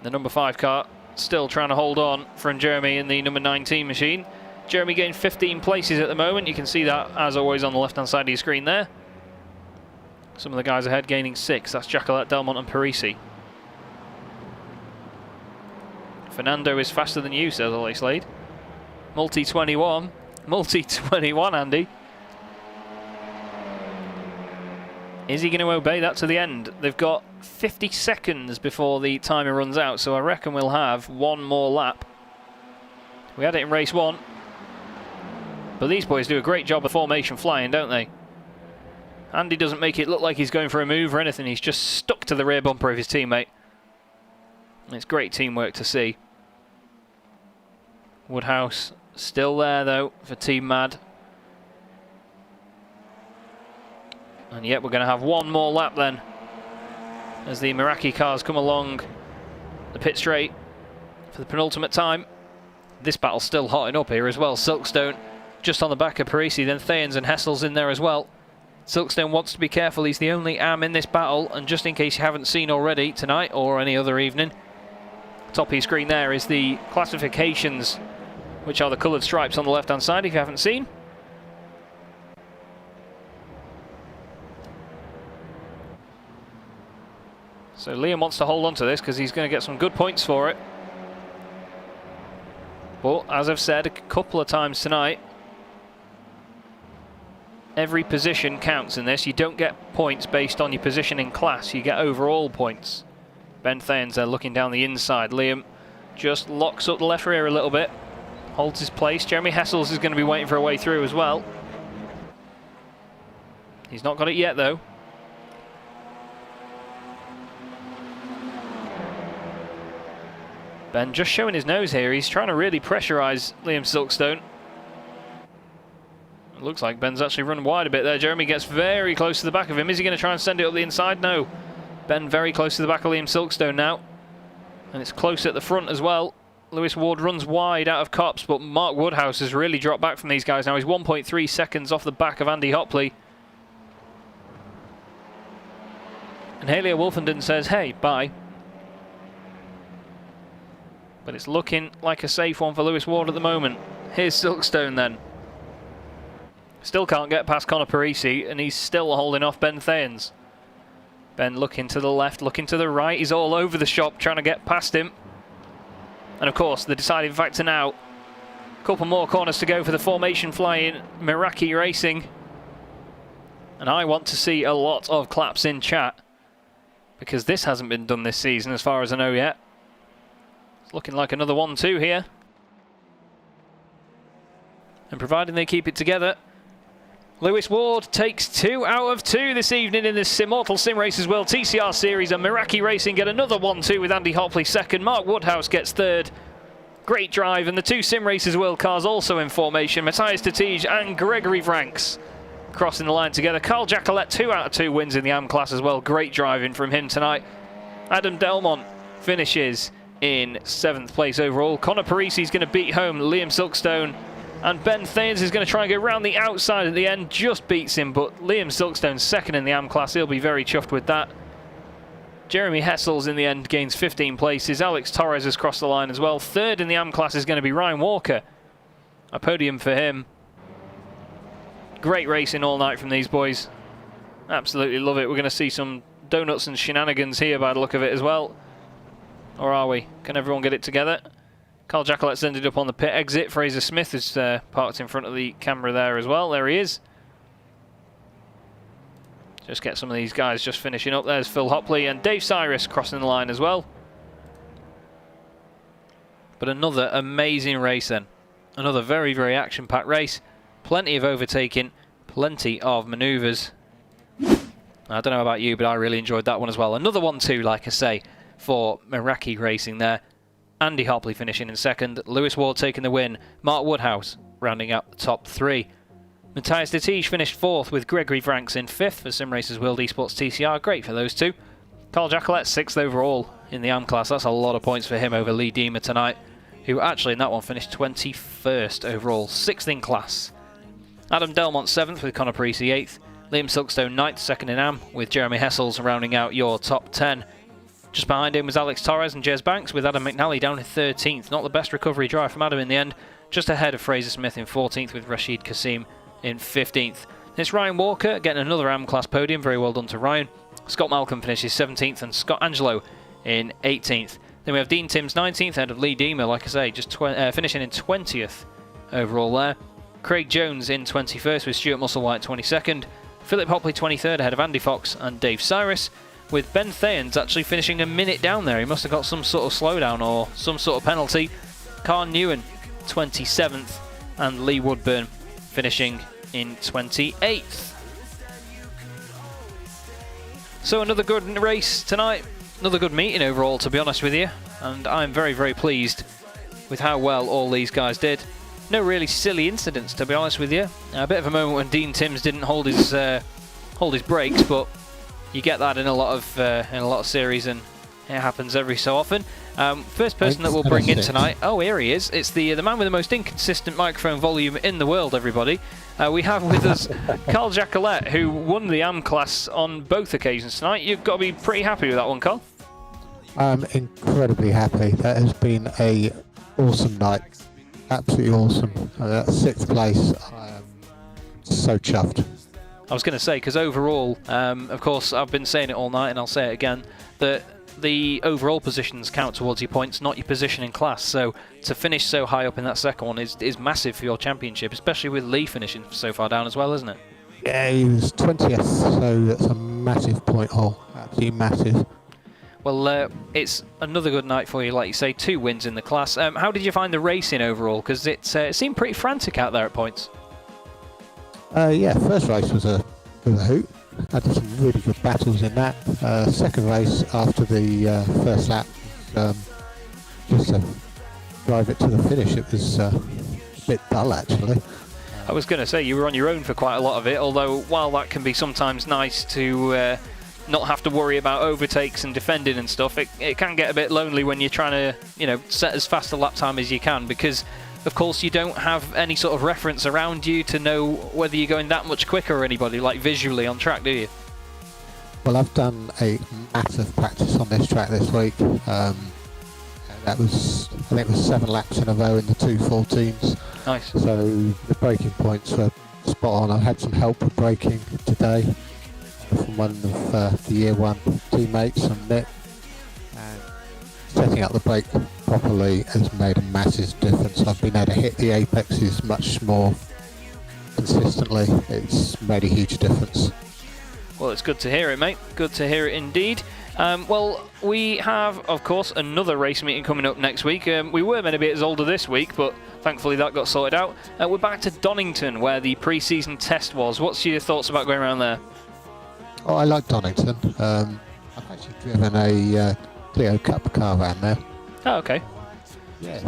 The number 5 car still trying to hold on from Jeremy in the number 19 machine. Jeremy gained 15 places at the moment. You can see that, as always, on the left-hand side of your screen there. Some of the guys ahead gaining 6. That's Jacqueline, Delmont and Parisi. Fernando is faster than you, says Ollie Slade. Multi-21. Multi-21, Andy. Is he going to obey that to the end? They've got 50 seconds before the timer runs out, so I reckon we'll have one more lap. We had it in race 1. But these boys do a great job of formation flying, don't they? Andy doesn't make it look like he's going for a move or anything. He's just stuck to the rear bumper of his teammate. It's great teamwork to see. Woodhouse still there, though, for Team Mad. And yet we're going to have one more lap then, as the Meraki cars come along the pit straight for the penultimate time. This battle's still hotting up here as well. Silverstone just on the back of Parisi, then Thanes and Hessel's in there as well. Silverstone wants to be careful. He's the only AM in this battle, and just in case you haven't seen already tonight or any other evening, top of your screen there is the classifications, which are the coloured stripes on the left-hand side if you haven't seen. So Liam wants to hold on to this because he's going to get some good points for it. But as I've said a couple of times tonight, every position counts in this. You don't get points based on your position in class, you get overall points. Ben Thanes there looking down the inside. Liam just locks up the left rear a little bit, holds his place. Jeremy Hessels is going to be waiting for a way through as well. He's not got it yet though. Ben just showing his nose here. He's trying to really pressurise Liam Silverstone. It looks like Ben's actually run wide a bit there. Jeremy gets very close to the back of him. Is he going to try and send it up the inside? No. Ben very close to the back of Liam Silverstone now. And it's close at the front as well. Lewis Ward runs wide out of Copse, but Mark Woodhouse has really dropped back from these guys now. He's 1.3 seconds off the back of Andy Hopley. And Halia Wolfenden says, hey, bye. But it's looking like a safe one for Lewis Ward at the moment. Here's Silverstone then. Still can't get past Connor Parisi, and he's still holding off Ben Thanes. Ben looking to the left, looking to the right. He's all over the shop trying to get past him. And of course, the deciding factor now. A couple more corners to go for the formation flying Meraki Racing. And I want to see a lot of claps in chat, because this hasn't been done this season as far as I know yet. Looking like another 1-2 here. And providing they keep it together, Lewis Ward takes 2 out of 2 this evening in this Immortal Sim Racers World TCR Series, and Meraki Racing get another 1-2 with Andy Hopley second. Mark Woodhouse gets third. Great drive, and the 2 Sim Racers World cars also in formation. Matthias Tatij and Gregory Franks crossing the line together. Carl Jacqueline, 2 out of 2 wins in the AM class as well. Great driving from him tonight. Adam Delmont finishes in 7th place overall. Connor Parisi is going to beat home Liam Silverstone, and Ben Thanes is going to try and go round the outside at the end, just beats him, but Liam Silverstone's second in the AM class. He'll be very chuffed with that. Jeremy Hessels in the end gains 15 places. Alex Torres has crossed the line as well. Third in the AM class is going to be Ryan Walker. A podium for him. Great racing all night from these boys. Absolutely love it. We're going to see some donuts and shenanigans here by the look of it as well. Or are we? Can everyone get it together? Carl Jacolet's ended up on the pit exit. Fraser Smith is parked in front of the camera there as well. There he is. Just get some of these guys just finishing up. There's Phil Hopley and Dave Cyrus crossing the line as well. But another amazing race then. Another very, very action-packed race. Plenty of overtaking, plenty of manoeuvres. I don't know about you, but I really enjoyed that one as well. Another one too, like I say, for Meraki Racing there. Andy Hopley finishing in second. Lewis Ward taking the win. Mark Woodhouse rounding out the top 3. Matthias Dettige finished 4th with Gregory Franks in 5th for Simracersworld Esports TCR. Great for those two. Carl Jacolet 6th overall in the AM class. That's a lot of points for him over Lee Deemer tonight, who actually in that one finished 21st overall, 6th in class. Adam Delmont 7th with Conor Parisi 8th. Liam Silkstone 9th, 2nd in AM, with Jeremy Hessels rounding out your top 10. Just behind him was Alex Torres and Jez Banks, with Adam McNally down in 13th. Not the best recovery drive from Adam in the end. Just ahead of Fraser Smith in 14th, with Rashid Kasim in 15th. It's Ryan Walker getting another AM class podium. Very well done to Ryan. Scott Malcolm finishes 17th and Scott Angelo in 18th. Then we have Dean Timms 19th ahead of Lee Deemer, like I say, just finishing in 20th overall there. Craig Jones in 21st with Stuart Musselwhite 22nd. Philip Hopley 23rd ahead of Andy Fox and Dave Cyrus, with Ben Thayens actually finishing a minute down there. He must have got some sort of slowdown or some sort of penalty. Carl Newen 27th and Lee Woodburn finishing in 28th. So another good race tonight, another good meeting overall, to be honest with you, and I'm very, very pleased with how well all these guys did. No really silly incidents, to be honest with you. A bit of a moment when Dean Timms didn't hold his brakes, but you get that in a lot of series, and it happens every so often. First person that we'll bring in tonight. Oh, here he is. It's the man with the most inconsistent microphone volume in the world, everybody. We have with us Carl Jacolet, who won the AM class on both occasions tonight. You've got to be pretty happy with that one, Carl. I'm incredibly happy. That has been a awesome night. Absolutely awesome. That 6th place, I am so chuffed. I was going to say, because overall, of course, I've been saying it all night and I'll say it again, that the overall positions count towards your points, not your position in class. So to finish so high up in that second one is massive for your championship, especially with Lee finishing so far down as well, isn't it? Yeah, he was 20th, so that's a massive point haul. Absolutely massive. Well, it's another good night for you, like you say, 2 wins in the class. How did you find the racing overall? Because it seemed pretty frantic out there at points. Yeah, first race was a hoot. Had some really good battles in that. Second race after the first lap, just to drive it to the finish, it was a bit dull actually. I was going to say, you were on your own for quite a lot of it, although while that can be sometimes nice to not have to worry about overtakes and defending and stuff, it can get a bit lonely when you're trying to, set as fast a lap time as you can, because of course you don't have any sort of reference around you to know whether you're going that much quicker or anybody, like visually on track, do you? Well, I've done a massive practice on this track this week. That was, I think it was 7 laps in a row in the 214s. Nice. So the braking points were spot on. I had some help with braking today from one of the year 1 teammates and Nick. And setting up the brake properly has made a massive difference. I've been able to hit the apexes much more consistently. It's made a huge difference. Well, it's good to hear it, mate. Good to hear it indeed. Well, we have, of course, another race meeting coming up next week. We were meant to be at Zolder this week, but thankfully that got sorted out. We're back to Donington, where the pre-season test was. What's your thoughts about going around there? Oh, I like Donington. I've actually driven a Clio Cup car around there. Oh, okay. Yeah,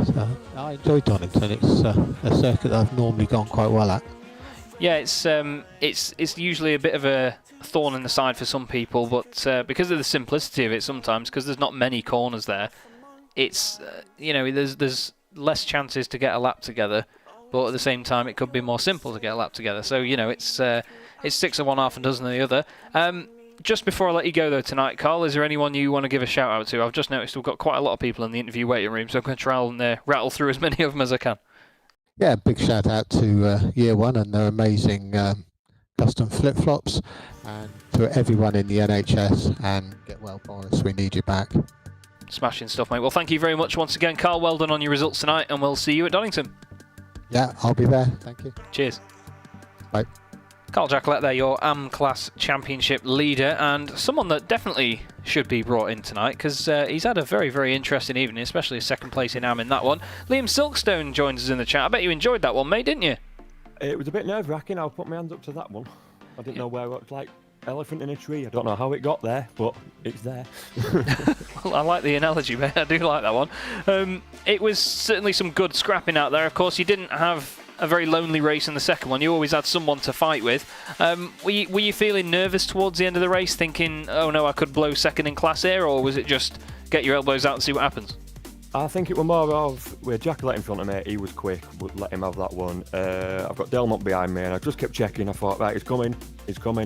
I enjoy Donington. It's a circuit that I've normally gone quite well at. Yeah, it's usually a bit of a thorn in the side for some people, but because of the simplicity of it sometimes, because there's not many corners there, it's there's less chances to get a lap together, but at the same time it could be more simple to get a lap together. So it's 6 of one, half a dozen of the other. Just before I let you go, though, tonight, Carl, is there anyone you want to give a shout-out to? I've just noticed we've got quite a lot of people in the interview waiting room, so I'm going to try and rattle through as many of them as I can. Yeah, big shout out to Year One and their amazing custom flip-flops, and to everyone in the NHS, and get well, Boris, we need you back. Smashing stuff, mate. Well, thank you very much once again, Carl. Well done on your results tonight, and we'll see you at Donington. Yeah, I'll be there. Thank you. Cheers. Bye. Carl Jackalette there, your AM Class Championship leader, and someone that definitely should be brought in tonight, because he's had a very, very interesting evening, especially a second place in AM in that one. Liam Silkstone joins us in the chat. I bet you enjoyed that one, mate, didn't you? It was a bit nerve-wracking. I'll put my hands up to that one. I didn't know where it was, like elephant in a tree. I don't know how it got there, but it's there. Well, I like the analogy, mate. I do like that one. It was certainly some good scrapping out there. Of course, you didn't have a very lonely race in the second one. You always had someone to fight with. Were you feeling nervous towards the end of the race, thinking, oh no, I could blow second in class here, or was it just get your elbows out and see what happens? I think it was more of, with Jackalette in front of me, he was quick, but let him have that one. I've got Delmont behind me, and I just kept checking. I thought, right, he's coming.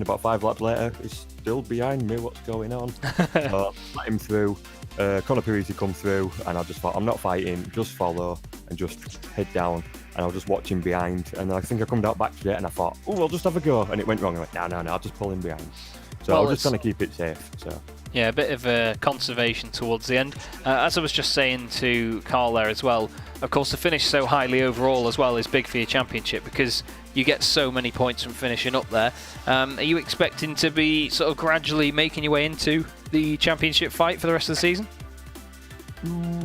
About 5 laps later, he's still behind me. What's going on? So let him through. Conor Parisi come through, and I just thought, I'm not fighting, just follow and just head down. And I was just watching behind, and I think I come down back to it, and I thought, oh, I'll just have a go, and it went wrong. I went, no, I'll just pull him behind. So I was just trying to keep it safe. So. Yeah, a bit of conservation towards the end. As I was just saying to Carl there as well, of course, to finish so highly overall as well is big for your championship, because you get so many points from finishing up there. Are you expecting to be sort of gradually making your way into the championship fight for the rest of the season?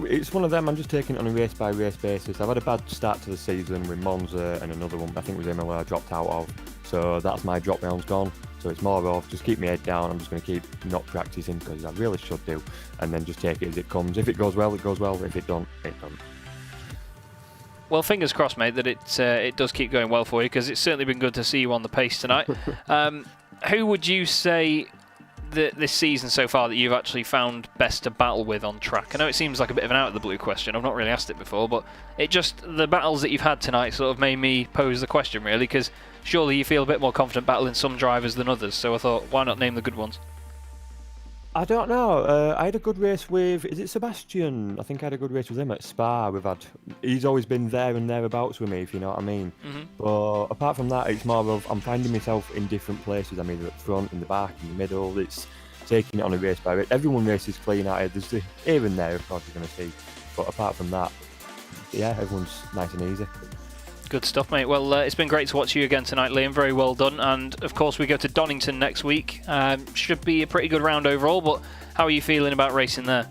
It's one of them. I'm just taking it on a race-by-race basis. I've had a bad start to the season with Monza and another one, I think it was Imola, I dropped out of. So that's my drop round's gone. So it's more of just keep my head down. I'm just going to keep not practicing, because I really should do, and then just take it as it comes. If it goes well, it goes well. If it don't, it don't. Well, fingers crossed, mate, that it does keep going well for you, because it's certainly been good to see you on the pace tonight. Who would you say that this season so far that you've actually found best to battle with on track? I know it seems like a bit of an out-of-the-blue question. I've not really asked it before, but the battles that you've had tonight sort of made me pose the question, really, because surely you feel a bit more confident battling some drivers than others, so I thought, why not name the good ones? I don't know. I had a good race with, is it Sebastian? I think I had a good race with him at Spa. He's always been there and thereabouts with me, if you know what I mean. Mm-hmm. But apart from that, it's more of, I'm finding myself in different places. I'm either at the front, in the back, in the middle. It's taking it on a race by race. Everyone races clean out here. There's the here and there, of course, you're going to see. But apart from that, yeah, everyone's nice and easy. Good stuff, mate. Well, it's been great to watch you again tonight, Liam. Very well done. And, of course, we go to Donington next week. Should be a pretty good round overall, but how are you feeling about racing there?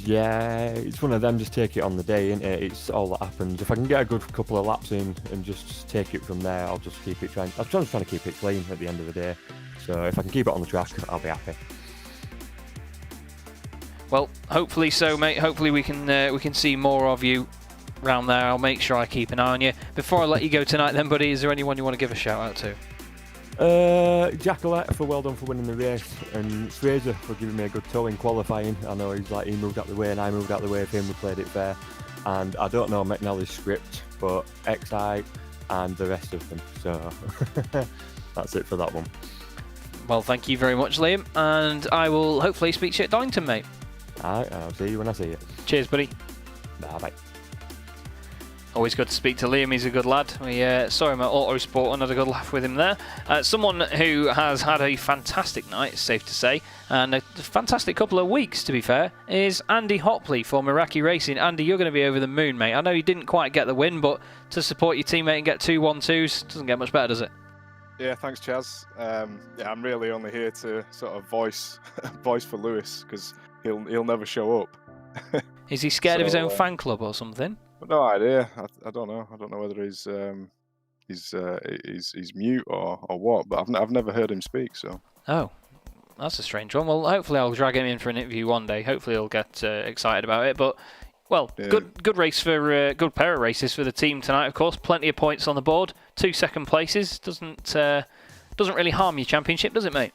Yeah, it's one of them, just take it on the day, innit? It's all that happens. If I can get a good couple of laps in and just take it from there, I'll just keep it I'm just trying to keep it clean at the end of the day. So if I can keep it on the track, I'll be happy. Well, hopefully so, mate. Hopefully we can see more of you round there. I'll make sure I keep an eye on you. Before I let you go tonight then, buddy, is there anyone you want to give a shout out to? Jackalette for well done for winning the race, and Fraser for giving me a good tow in qualifying. I know he moved out the way and I moved out the way of him. We played it fair, and I don't know McNally's script, but XI and the rest of them. So that's it for that one. Well, thank you very much, Liam, and I will hopefully speak to you at Donington, mate. Alright, I'll see you when I see you. Cheers, buddy. Bye. Always good to speak to Liam, he's a good lad. We saw him at Autosport and had a good laugh with him there. Someone who has had a fantastic night, it's safe to say, and a fantastic couple of weeks, to be fair, is Andy Hopley for Meraki Racing. Andy, you're going to be over the moon, mate. I know you didn't quite get the win, but to support your teammate and get 2 1-2s doesn't get much better, does it? Yeah, thanks, Chaz. Yeah, I'm really only here to sort of voice for Lewis, because he'll never show up. Is he scared of his own fan club or something? No idea. I don't know. I don't know whether he's mute or what. But I've never heard him speak. So. Oh, that's a strange one. Well, hopefully I'll drag him in for an interview one day. Hopefully he'll get excited about it. But well, yeah. Good race for good pair of races for the team tonight. Of course, plenty of points on the board. 2 second places doesn't really harm your championship, does it, mate?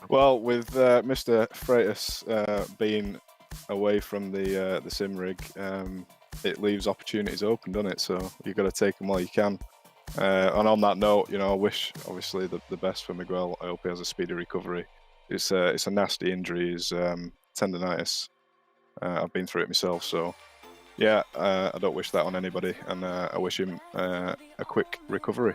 Well, with Mr. Freitas being away from the sim rig, it leaves opportunities open, doesn't it? So you've got to take them while you can. And on that note, you know, I wish obviously the best for Miguel. I hope he has a speedy recovery. It's a nasty injury, his tendonitis. I've been through it myself, so yeah, I don't wish that on anybody, and I wish him a quick recovery.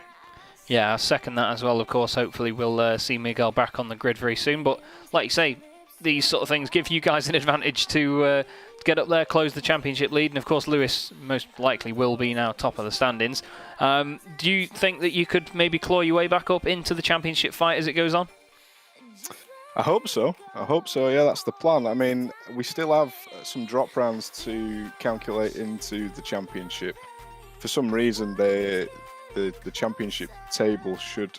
Yeah, I second that as well, of course. Hopefully we'll see Miguel back on the grid very soon. But like you say, these sort of things give you guys an advantage to get up there, close the championship lead. And of course, Lewis most likely will be now top of the standings. Do you think that you could maybe claw your way back up into the championship fight as it goes on? I hope so. Yeah, that's the plan. I mean, we still have some drop rounds to calculate into the championship. For some reason, the championship table should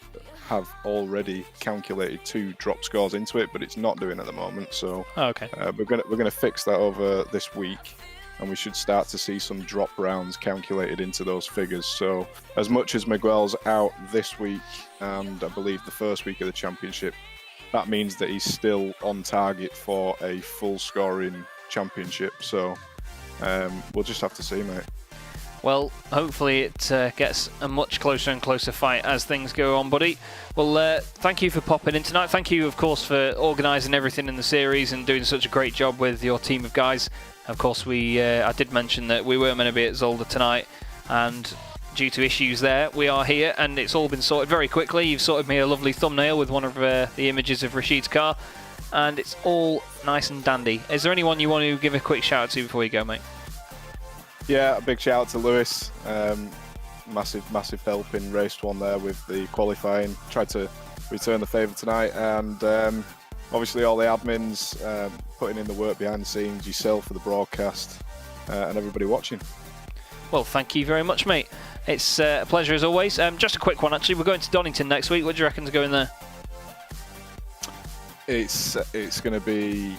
have already calculated 2 drop scores into it, but it's not doing at the moment. So okay. we're gonna fix that over this week, and we should start to see some drop rounds calculated into those figures. So as much as Miguel's out this week, and I believe the first week of the championship, that means that he's still on target for a full scoring championship. So we'll just have to see, mate. Well, hopefully it gets a much closer and closer fight as things go on, buddy. Well, thank you for popping in tonight. Thank you, of course, for organising everything in the series and doing such a great job with your team of guys. Of course, I did mention that we were meant to be at Zolder tonight, and due to issues there, we are here, and it's all been sorted very quickly. You've sorted me a lovely thumbnail with one of the images of Rashid's car, and it's all nice and dandy. Is there anyone you want to give a quick shout out to before you go, mate? Yeah, a big shout out to Lewis. Massive help in race 1 there with the qualifying. Tried to return the favour tonight, and obviously all the admins putting in the work behind the scenes, yourself for the broadcast, and everybody watching. Well, thank you very much, mate. It's a pleasure as always. Just a quick one, actually. We're going to Donington next week. What do you reckon to go in there? It's going to be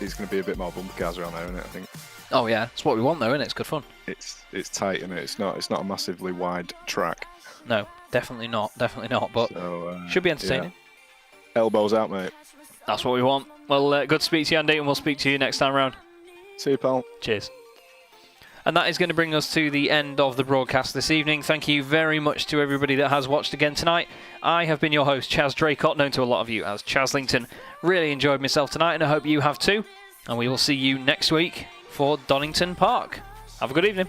a bit more bumper cars around there, isn't it? I think. Oh yeah, it's what we want, though, isn't it? It's good fun. It's tight, isn't it? It's not a massively wide track. No, definitely not. But so, should be entertaining. Yeah. Elbows out, mate. That's what we want. Well, good to speak to you, Andy, and we'll speak to you next time round. See you, pal. Cheers. And that is going to bring us to the end of the broadcast this evening. Thank you very much to everybody that has watched again tonight. I have been your host, Chaz Draycott, known to a lot of you as Chazlington. Really enjoyed myself tonight, and I hope you have too. And we will see you next week for Donington Park. Have a good evening.